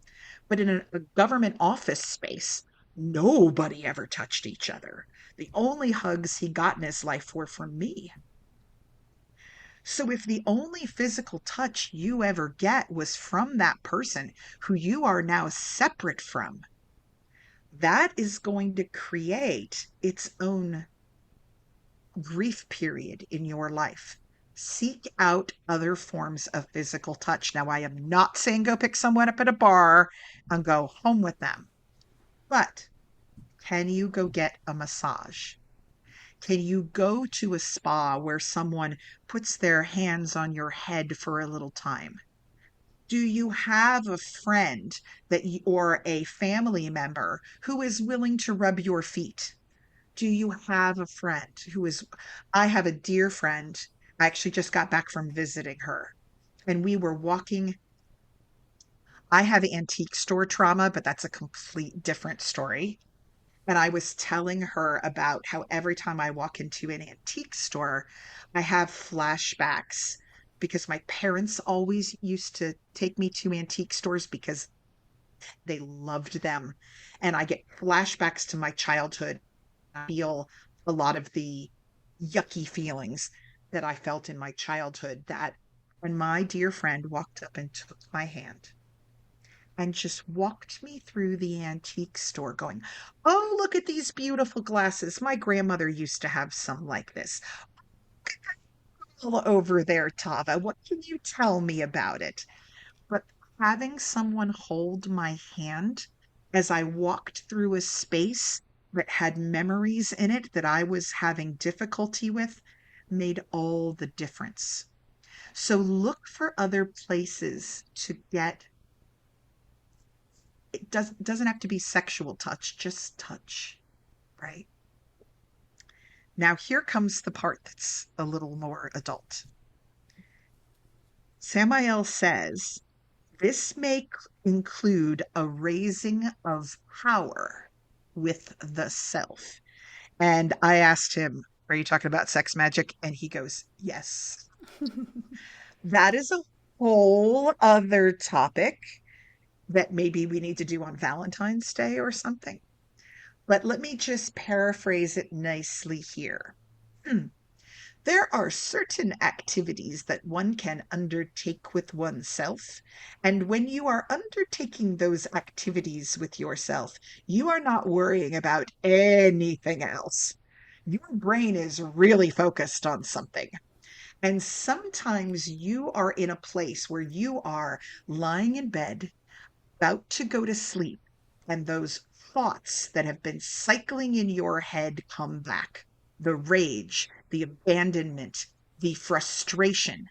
But in a government office space, nobody ever touched each other. The only hugs he got in his life were from me. So if the only physical touch you ever get was from that person who you are now separate from, that is going to create its own grief period in your life. Seek out other forms of physical touch. Now, I am not saying go pick someone up at a bar and go home with them, but can you go get a massage? Can you go to a spa where someone puts their hands on your head for a little time? Do you have a friend or a family member who is willing to rub your feet? Do you have a friend who is, I have a dear friend. I actually just got back from visiting her, and we were walking. I have antique store trauma, but that's a complete different story. And I was telling her about how every time I walk into an antique store, I have flashbacks because my parents always used to take me to antique stores because they loved them. And I get flashbacks to my childhood. I feel a lot of the yucky feelings that I felt in my childhood. That when my dear friend walked up and took my hand and just walked me through the antique store, going, "Oh, look at these beautiful glasses. My grandmother used to have some like this. All over there, Tava. What can you tell me about it?" But having someone hold my hand as I walked through a space that had memories in it that I was having difficulty with made all the difference. So look for other places to get. It doesn't have to be sexual touch, just touch, right? Now here comes the part that's a little more adult. Samael says this may include a raising of power with the self. And I asked him, "Are you talking about sex magic?" And he goes, "Yes." That is a whole other topic that maybe we need to do on Valentine's Day or something. But let me just paraphrase it nicely here. There are certain activities that one can undertake with oneself, and when you are undertaking those activities with yourself, you are not worrying about anything else. Your brain is really focused on something. And sometimes you are in a place where you are lying in bed, about to go to sleep, and those thoughts that have been cycling in your head come back. The rage, the abandonment, the frustration.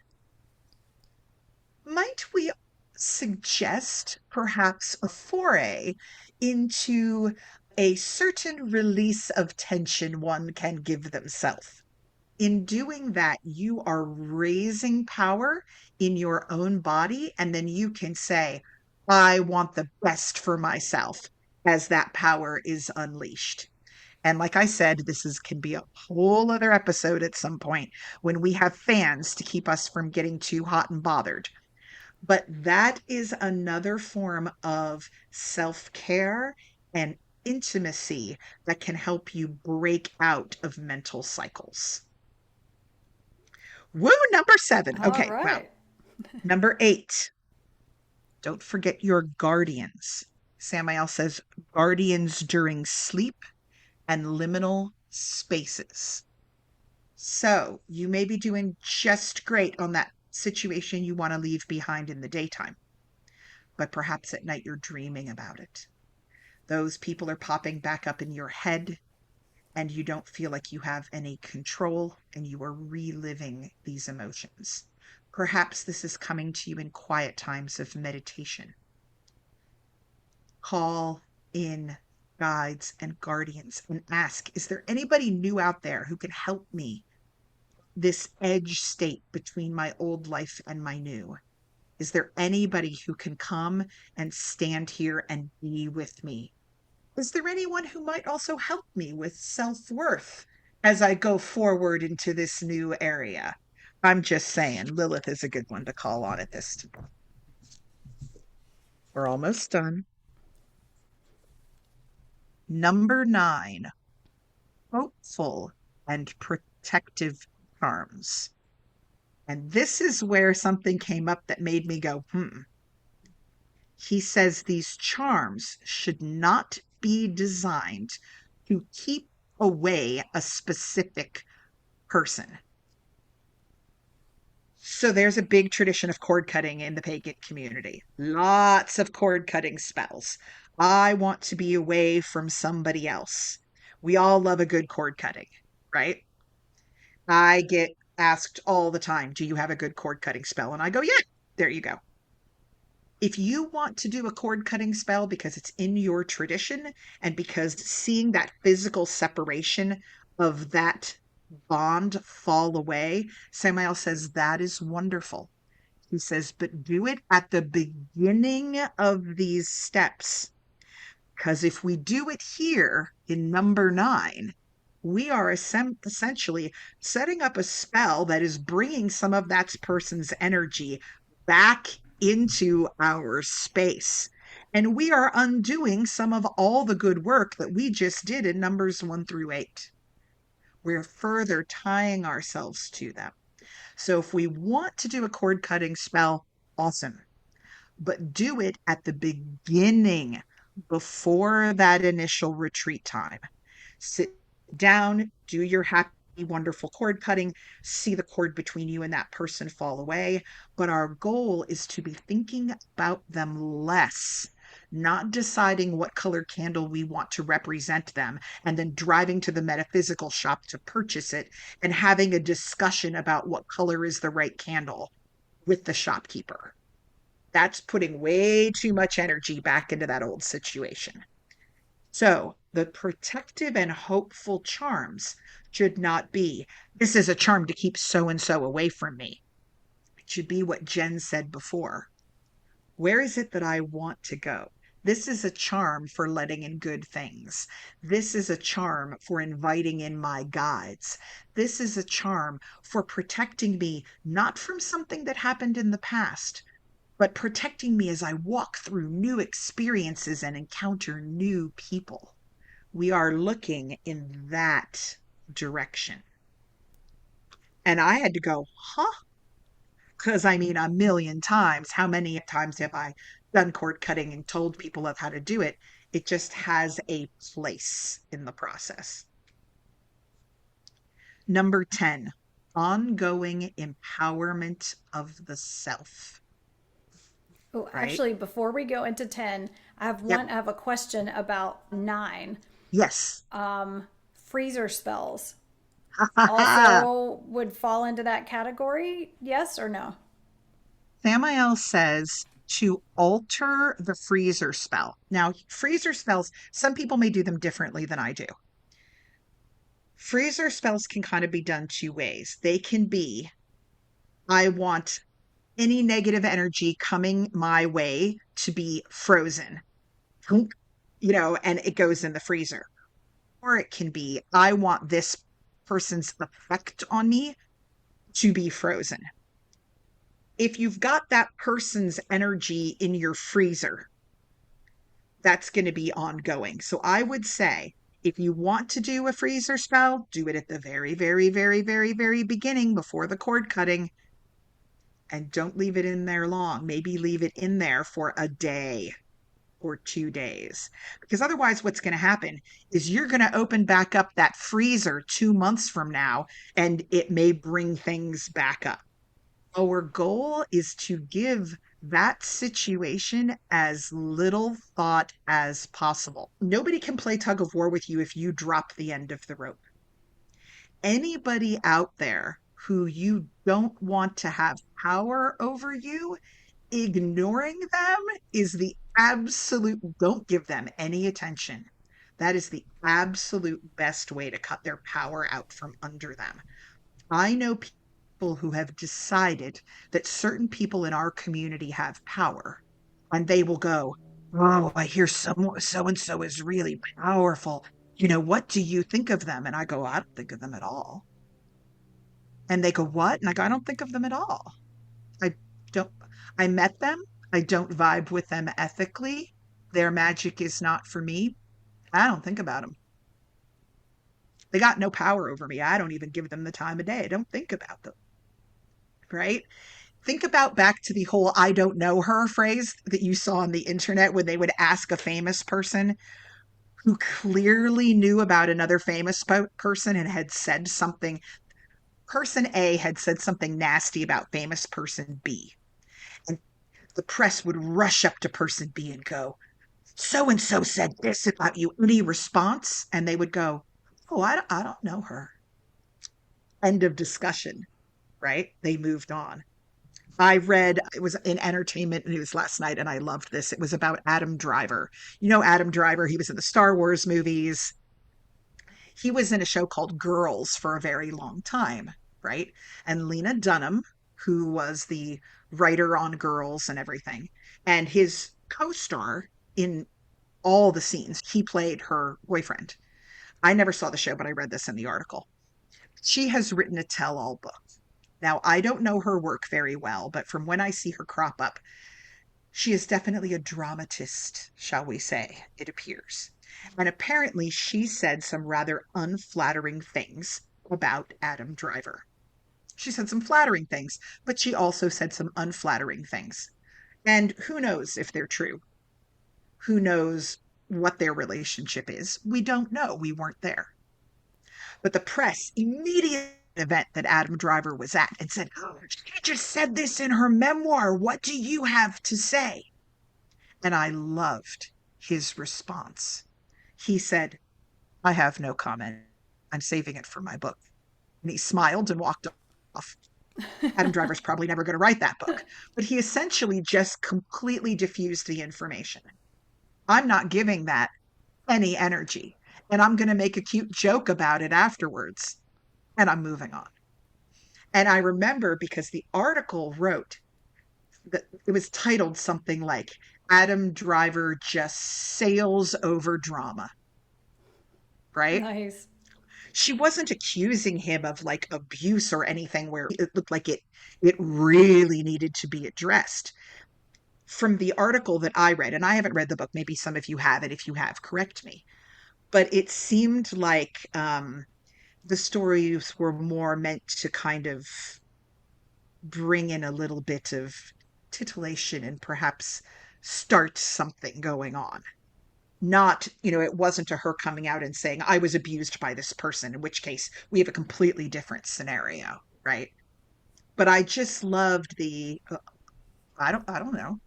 Might we suggest perhaps a foray into a certain release of tension one can give themselves? In doing that, you are raising power in your own body, and then you can say, "I want the best for myself," as that power is unleashed. And like I said, can be a whole other episode at some point when we have fans to keep us from getting too hot and bothered. But that is another form of self-care and intimacy that can help you break out of mental cycles. Woo, number 7. All Okay, wow. right. Number 8. Don't forget your guardians. Samael says guardians during sleep and liminal spaces. So you may be doing just great on that situation you want to leave behind in the daytime, but perhaps at night you're dreaming about it. Those people are popping back up in your head, and you don't feel like you have any control, and you are reliving these emotions. Perhaps this is coming to you in quiet times of meditation. Call in guides and guardians and ask, is there anybody new out there who can help me this edge state between my old life and my new? Is there anybody who can come and stand here and be with me? Is there anyone who might also help me with self-worth as I go forward into this new area? I'm just saying, Lilith is a good one to call on at this time. We're almost done. Number 9, hopeful and protective charms. And this is where something came up that made me go, He says these charms should not be designed to keep away a specific person. So there's a big tradition of cord cutting in the pagan community. Lots of cord cutting spells. I want to be away from somebody else. We all love a good cord cutting, right? I get asked all the time, "Do you have a good cord cutting spell?" And I go, "Yeah, there you go." If you want to do a cord cutting spell because it's in your tradition and because seeing that physical separation of that bond fall away, Samael says that is wonderful. He says, but do it at the beginning of these steps. Because if we do it here in number 9, we are essentially setting up a spell that is bringing some of that person's energy back into our space. And we are undoing some of all the good work that we just did in numbers 1 through 8. We're further tying ourselves to them. So if we want to do a cord cutting spell, awesome. But do it at the beginning before that initial retreat time. Sit down, do your happy, wonderful cord cutting, see the cord between you and that person fall away. But our goal is to be thinking about them less, not deciding what color candle we want to represent them, and then driving to the metaphysical shop to purchase it and having a discussion about what color is the right candle with the shopkeeper. That's putting way too much energy back into that old situation. So the protective and hopeful charms should not be, this is a charm to keep so and so away from me. It should be what Jenn said before. Where is it that I want to go? This is a charm for letting in good things. This is a charm for inviting in my guides. This is a charm for protecting me, not from something that happened in the past, but protecting me as I walk through new experiences and encounter new people. We are looking in that direction. And I had to go, huh? Because I mean, a million times, how many times have I done cord cutting and told people of how to do it? It just has a place in the process. Number 10, ongoing empowerment of the self, Oh, right? actually, before we go into 10, Yep. I have a question about 9. Yes. Freezer spells also would fall into that category, yes or no? Samael says to alter the freezer spell. Now, freezer spells, some people may do them differently than I do. Freezer spells can kind of be done two ways. They can be, I want any negative energy coming my way to be frozen, and it goes in the freezer. Or it can be, I want this person's effect on me to be frozen. If you've got that person's energy in your freezer, that's going to be ongoing. So I would say if you want to do a freezer spell, do it at the very, very, very, very, very beginning before the cord cutting, and don't leave it in there long. Maybe leave it in there for a day or 2 days. Because otherwise, what's going to happen is you're going to open back up that freezer 2 months from now, and it may bring things back up. Our goal is to give that situation as little thought as possible. Nobody can play tug of war with you if you drop the end of the rope. Anybody out there who you don't want to have power over you, ignoring them is the absolute, don't give them any attention. That is the absolute best way to cut their power out from under them. I know people who have decided that certain people in our community have power, and they will go, oh, I hear so and so is really powerful. What do you think of them? And I go, I don't think of them at all. And they go, what? And I go, I don't think of them at all. I don't, I met them. I don't vibe with them ethically. Their magic is not for me. I don't think about them. They got no power over me. I don't even give them the time of day. I don't think about them. Right? Think about back to the whole I don't know her phrase that you saw on the internet when they would ask a famous person who clearly knew about another famous person and had said something. Person A had said something nasty about famous person B. And the press would rush up to person B and go, so and so said this about you. Any response? And they would go, oh, I don't know her. End of discussion, right? They moved on. I read, it was in entertainment news last night, and I loved this. It was about Adam Driver. You know, Adam Driver, he was in the Star Wars movies. He was in a show called Girls for a very long time, right? And Lena Dunham, who was the writer on Girls and everything, and his co star in all the scenes, he played her boyfriend. I never saw the show, but I read this in the article. She has written a tell all book. Now, I don't know her work very well, but from when I see her crop up, she is definitely a dramatist, shall we say, it appears. And apparently, she said some rather unflattering things about Adam Driver. She said some flattering things, but she also said some unflattering things. And who knows if they're true? Who knows what their relationship is? We don't know. We weren't there. But the press immediately event that Adam Driver was at and said, oh, she just said this in her memoir. What do you have to say? And I loved his response. He said, I have no comment. I'm saving it for my book. And he smiled and walked off. Adam Driver's probably never going to write that book, but he essentially just completely diffused the information. I'm not giving that any energy, and I'm going to make a cute joke about it afterwards, and I'm moving on. And I remember because the article wrote that it was titled something like Adam Driver just sails over drama, right? Nice. She wasn't accusing him of like abuse or anything where it looked like it really needed to be addressed. From the article that I read, and I haven't read the book, maybe some of you have, and if you have, correct me. But it seemed like the stories were more meant to kind of bring in a little bit of titillation and perhaps start something going on. Not, it wasn't to her coming out and saying, I was abused by this person, in which case we have a completely different scenario, right? But I just loved I don't know.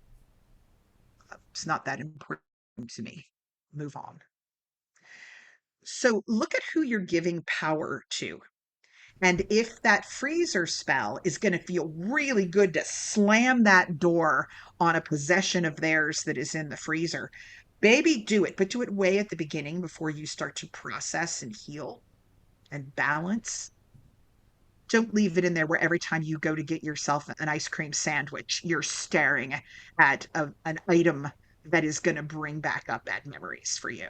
It's not that important to me. Move on. So look at who you're giving power to. And if that freezer spell is going to feel really good to slam that door on a possession of theirs that is in the freezer, baby, do it, but do it way at the beginning before you start to process and heal and balance. Don't leave it in there where every time you go to get yourself an ice cream sandwich, you're staring at an item that is going to bring back up bad memories for you.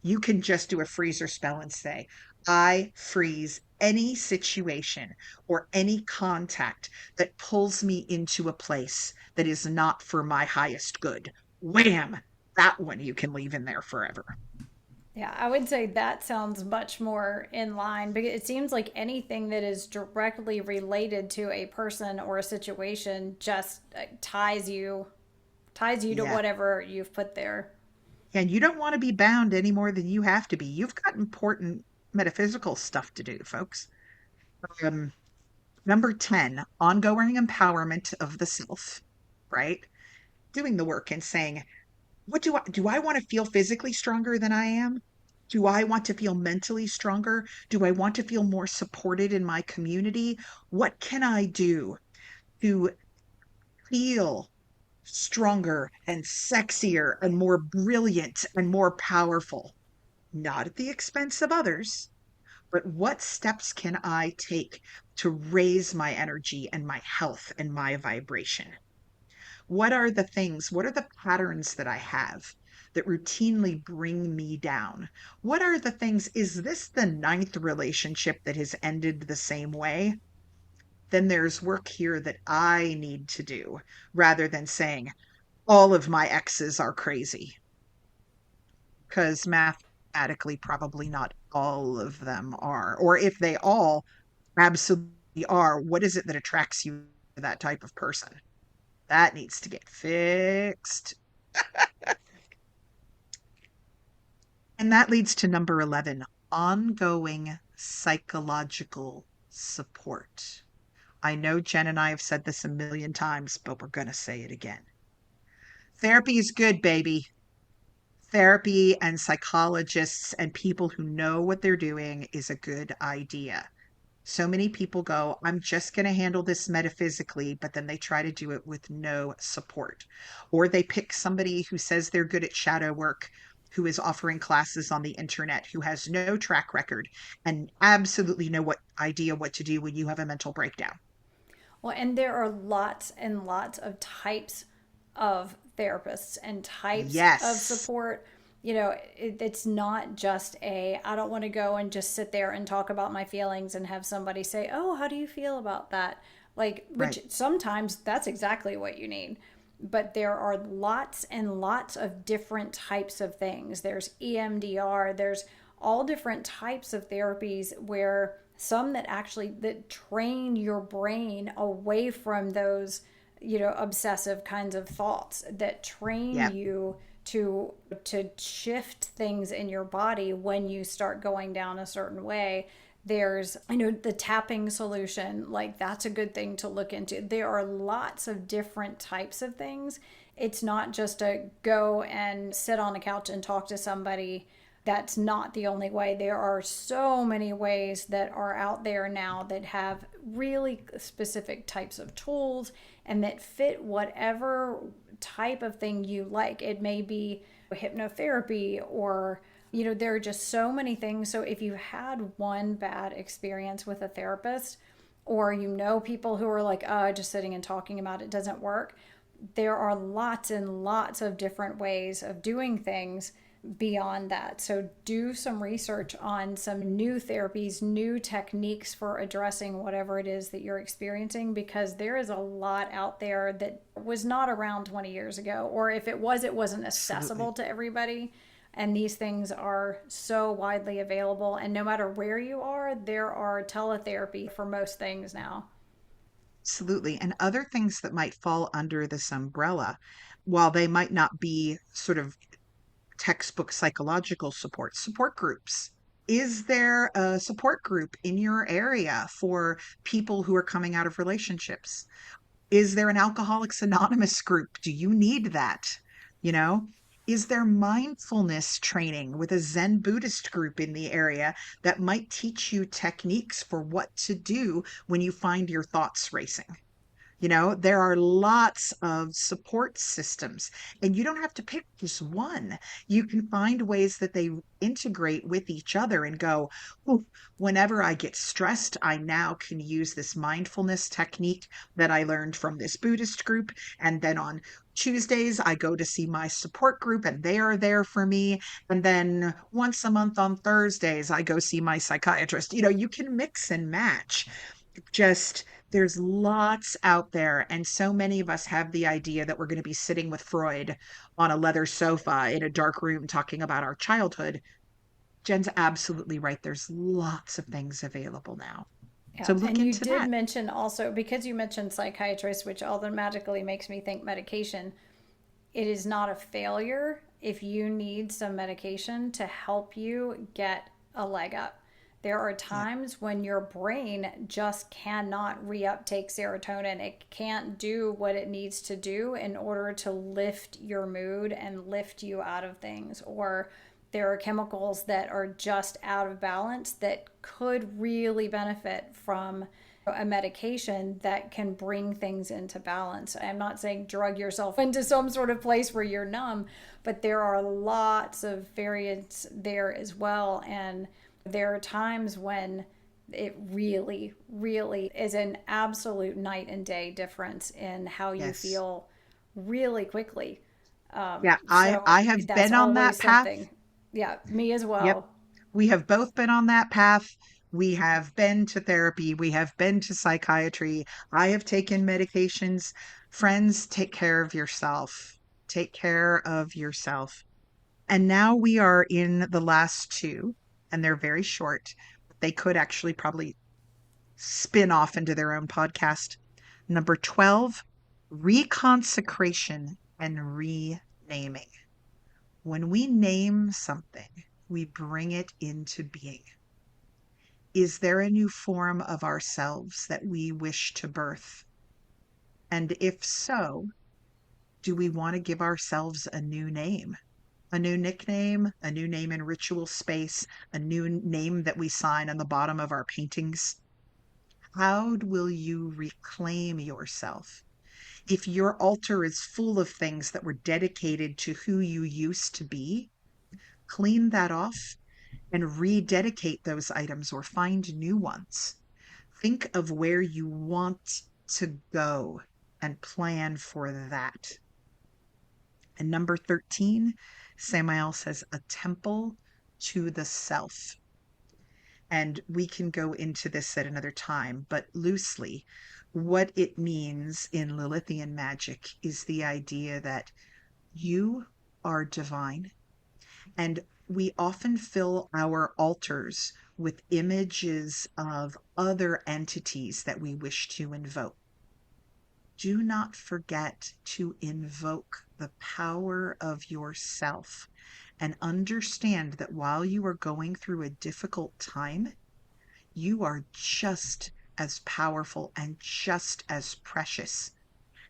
You can just do a freezer spell and say, I freeze any situation or any contact that pulls me into a place that is not for my highest good. Wham! That one you can leave in there forever. Yeah, I would say that sounds much more in line because it seems like anything that is directly related to a person or a situation just ties you to Yeah. whatever you've put there. And you don't want to be bound any more than you have to be. You've got important metaphysical stuff to do, folks. Um, Number 10, ongoing empowerment of the self, right? Doing the work and saying, what do I want to feel physically stronger than I am? Do I want to feel mentally stronger? Do I want to feel more supported in my community? What can I do to feel stronger and sexier and more brilliant and more powerful? Not at the expense of others, but what steps can I take to raise my energy and my health and my vibration? What are the patterns that I have that routinely bring me down? What are the things? Is this the ninth relationship that has ended the same way? Then there's work here that I need to do rather than saying all of my exes are crazy, because mathematically, probably not all of them are. Or if they all absolutely are, what is it that attracts you to that type of person? That needs to get fixed. And that leads to number 11, ongoing psychological support. I know Jen and I have said this a million times, but we're going to say it again. Therapy is good, baby. Therapy and psychologists and people who know what they're doing is a good idea. So many people go, I'm just going to handle this metaphysically, but then they try to do it with no support. Or they pick somebody who says they're good at shadow work, who is offering classes on the internet, who has no track record and absolutely no idea what to do when you have a mental breakdown. Well, and there are lots and lots of types of therapists and types of Yes, support. It's not just I don't want to go and just sit there and talk about my feelings and have somebody say, "Oh, how do you feel about that?" Like, which right. sometimes that's exactly what you need. But there are lots and lots of different types of things. There's EMDR, there's all different types of therapies where some that actually that train your brain away from those obsessive kinds of thoughts, that train Yep. you to shift things in your body when you start going down a certain way. There's, the tapping solution, like that's a good thing to look into. There are lots of different types of things. It's not just a go and sit on a couch and talk to somebody. That's not the only way. There are so many ways that are out there now that have really specific types of tools and that fit whatever type of thing you like. It may be hypnotherapy, or there are just so many things. So if you had one bad experience with a therapist, or people who are like, oh, just sitting and talking about it doesn't work, there are lots and lots of different ways of doing things beyond that. So do some research on some new therapies, new techniques for addressing whatever it is that you're experiencing, because there is a lot out there that was not around 20 years ago, or if it was, it wasn't accessible Absolutely. to everybody. And these things are so widely available, and no matter where you are, there are teletherapy for most things now. Absolutely. And other things that might fall under this umbrella, while they might not be sort of textbook psychological support groups. Is there a support group in your area for people who are coming out of relationships? Is there an Alcoholics Anonymous group? Do you need that? You know, is there mindfulness training with a Zen Buddhist group in the area that might teach you techniques for what to do when you find your thoughts racing? There are lots of support systems, and you don't have to pick just one. You can find ways that they integrate with each other and go, "Ooh, whenever I get stressed, I now can use this mindfulness technique that I learned from this Buddhist group. And then on Tuesdays, I go to see my support group, and they are there for me. And then once a month on Thursdays, I go see my psychiatrist." You can mix and match. Just there's lots out there, and so many of us have the idea that we're going to be sitting with Freud on a leather sofa in a dark room talking about our childhood. Jen's absolutely right. There's lots of things available now. So Yeah, look and you into did that. mention also, because you mentioned psychiatrist, which automatically makes me think medication. It is not a failure if you need some medication to help you get a leg up. There are Yeah. times when your brain just cannot reuptake serotonin. It can't do what it needs to do in order to lift your mood and lift you out of things. Or there are chemicals that are just out of balance that could really benefit from a medication that can bring things into balance. I'm not saying drug yourself into some sort of place where you're numb, but there are lots of variants there as well. And there are times when it really, really is an absolute night and day difference in how you Yes. feel really quickly. Yeah, I So I have that's been on that always path. something. Yeah, me as Yep. well. We have both been on that path. We have been to therapy. We have been to psychiatry. I have taken medications. Friends, take care of yourself. Take care of yourself. And now we are in the last two, and they're very short. They could actually probably spin off into their own podcast. Number 12, reconsecration and renaming. When we name something, we bring it into being. Is there a new form of ourselves that we wish to birth? And if so, do we want to give ourselves a new name? A new nickname, a new name in ritual space, a new name that we sign on the bottom of our paintings? How will you reclaim yourself? If your altar is full of things that were dedicated to who you used to be, clean that off and rededicate those items or find new ones. Think of where you want to go and plan for that. And number 13, Samael says, a temple to the self. And we can go into this at another time, but loosely, what it means in Lilithian magic is the idea that you are divine. And we often fill our altars with images of other entities that we wish to invoke. Do not forget to invoke the power of yourself and understand that while you are going through a difficult time, you are just as powerful and just as precious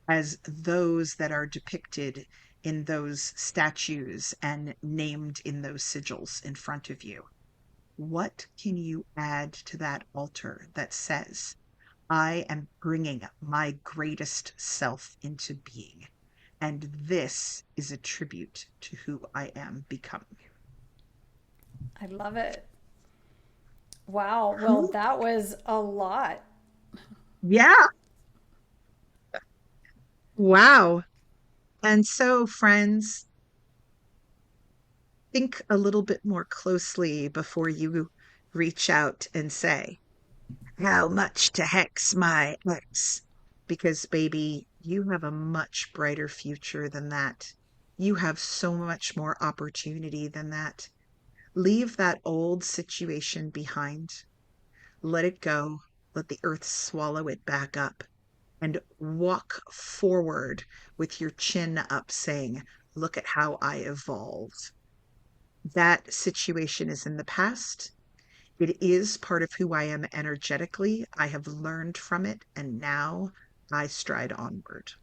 as those that are depicted in those statues and named in those sigils in front of you. What can you add to that altar that says, I am bringing my greatest self into being, and this is a tribute to who I am becoming? I love it. Wow. Well, Who? that was a lot. Yeah. Wow. And so, friends, think a little bit more closely before you reach out and say, how much to hex my ex? Because, baby, you have a much brighter future than that. You have so much more opportunity than that. Leave that old situation behind. Let it go. Let the earth swallow it back up and walk forward with your chin up, saying, look at how I evolved. That situation is in the past. It is part of who I am energetically. I have learned from it, and now I stride onward.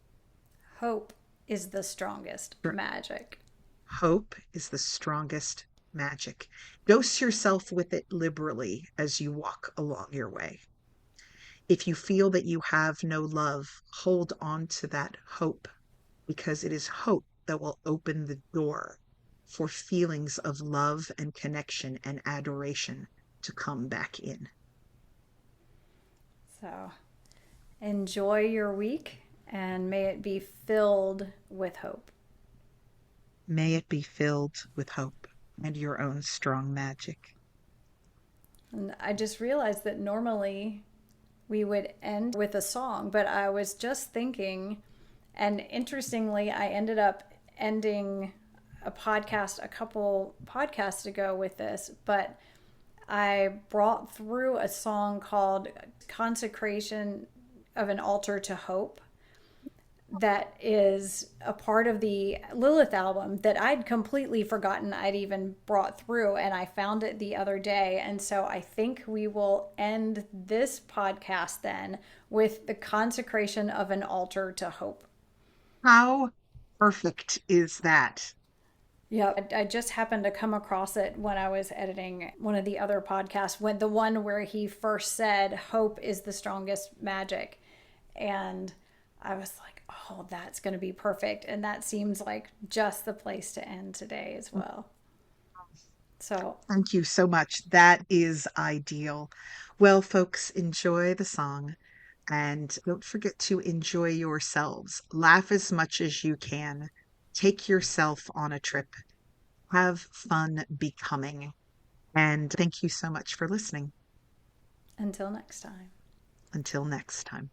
Hope is the strongest magic. Hope is the strongest magic. Dose yourself with it liberally as you walk along your way. If you feel that you have no love, hold on to that hope, because it is hope that will open the door for feelings of love and connection and adoration to come back in. So enjoy your week and may it be filled with hope. May it be filled with hope and your own strong magic. And I just realized that normally we would end with a song, but I was just thinking, and interestingly, I ended up ending a podcast a couple podcasts ago with this, but I brought through a song called Consecration of an Altar to Hope that is a part of the Lilith album that I'd completely forgotten I'd even brought through, and I found it the other day. And so I think we will end this podcast then with the consecration of an altar to hope. How perfect is that? Yeah, I just happened to come across it when I was editing one of the other podcasts, when the one where he first said, hope is the strongest magic. And I was like, oh, that's going to be perfect. And that seems like just the place to end today as well. So, Thank you so much. That is ideal. Well, folks, enjoy the song and don't forget to enjoy yourselves. Laugh as much as you can. Take yourself on a trip. Have fun becoming. And thank you so much for listening. until next time. Until next time.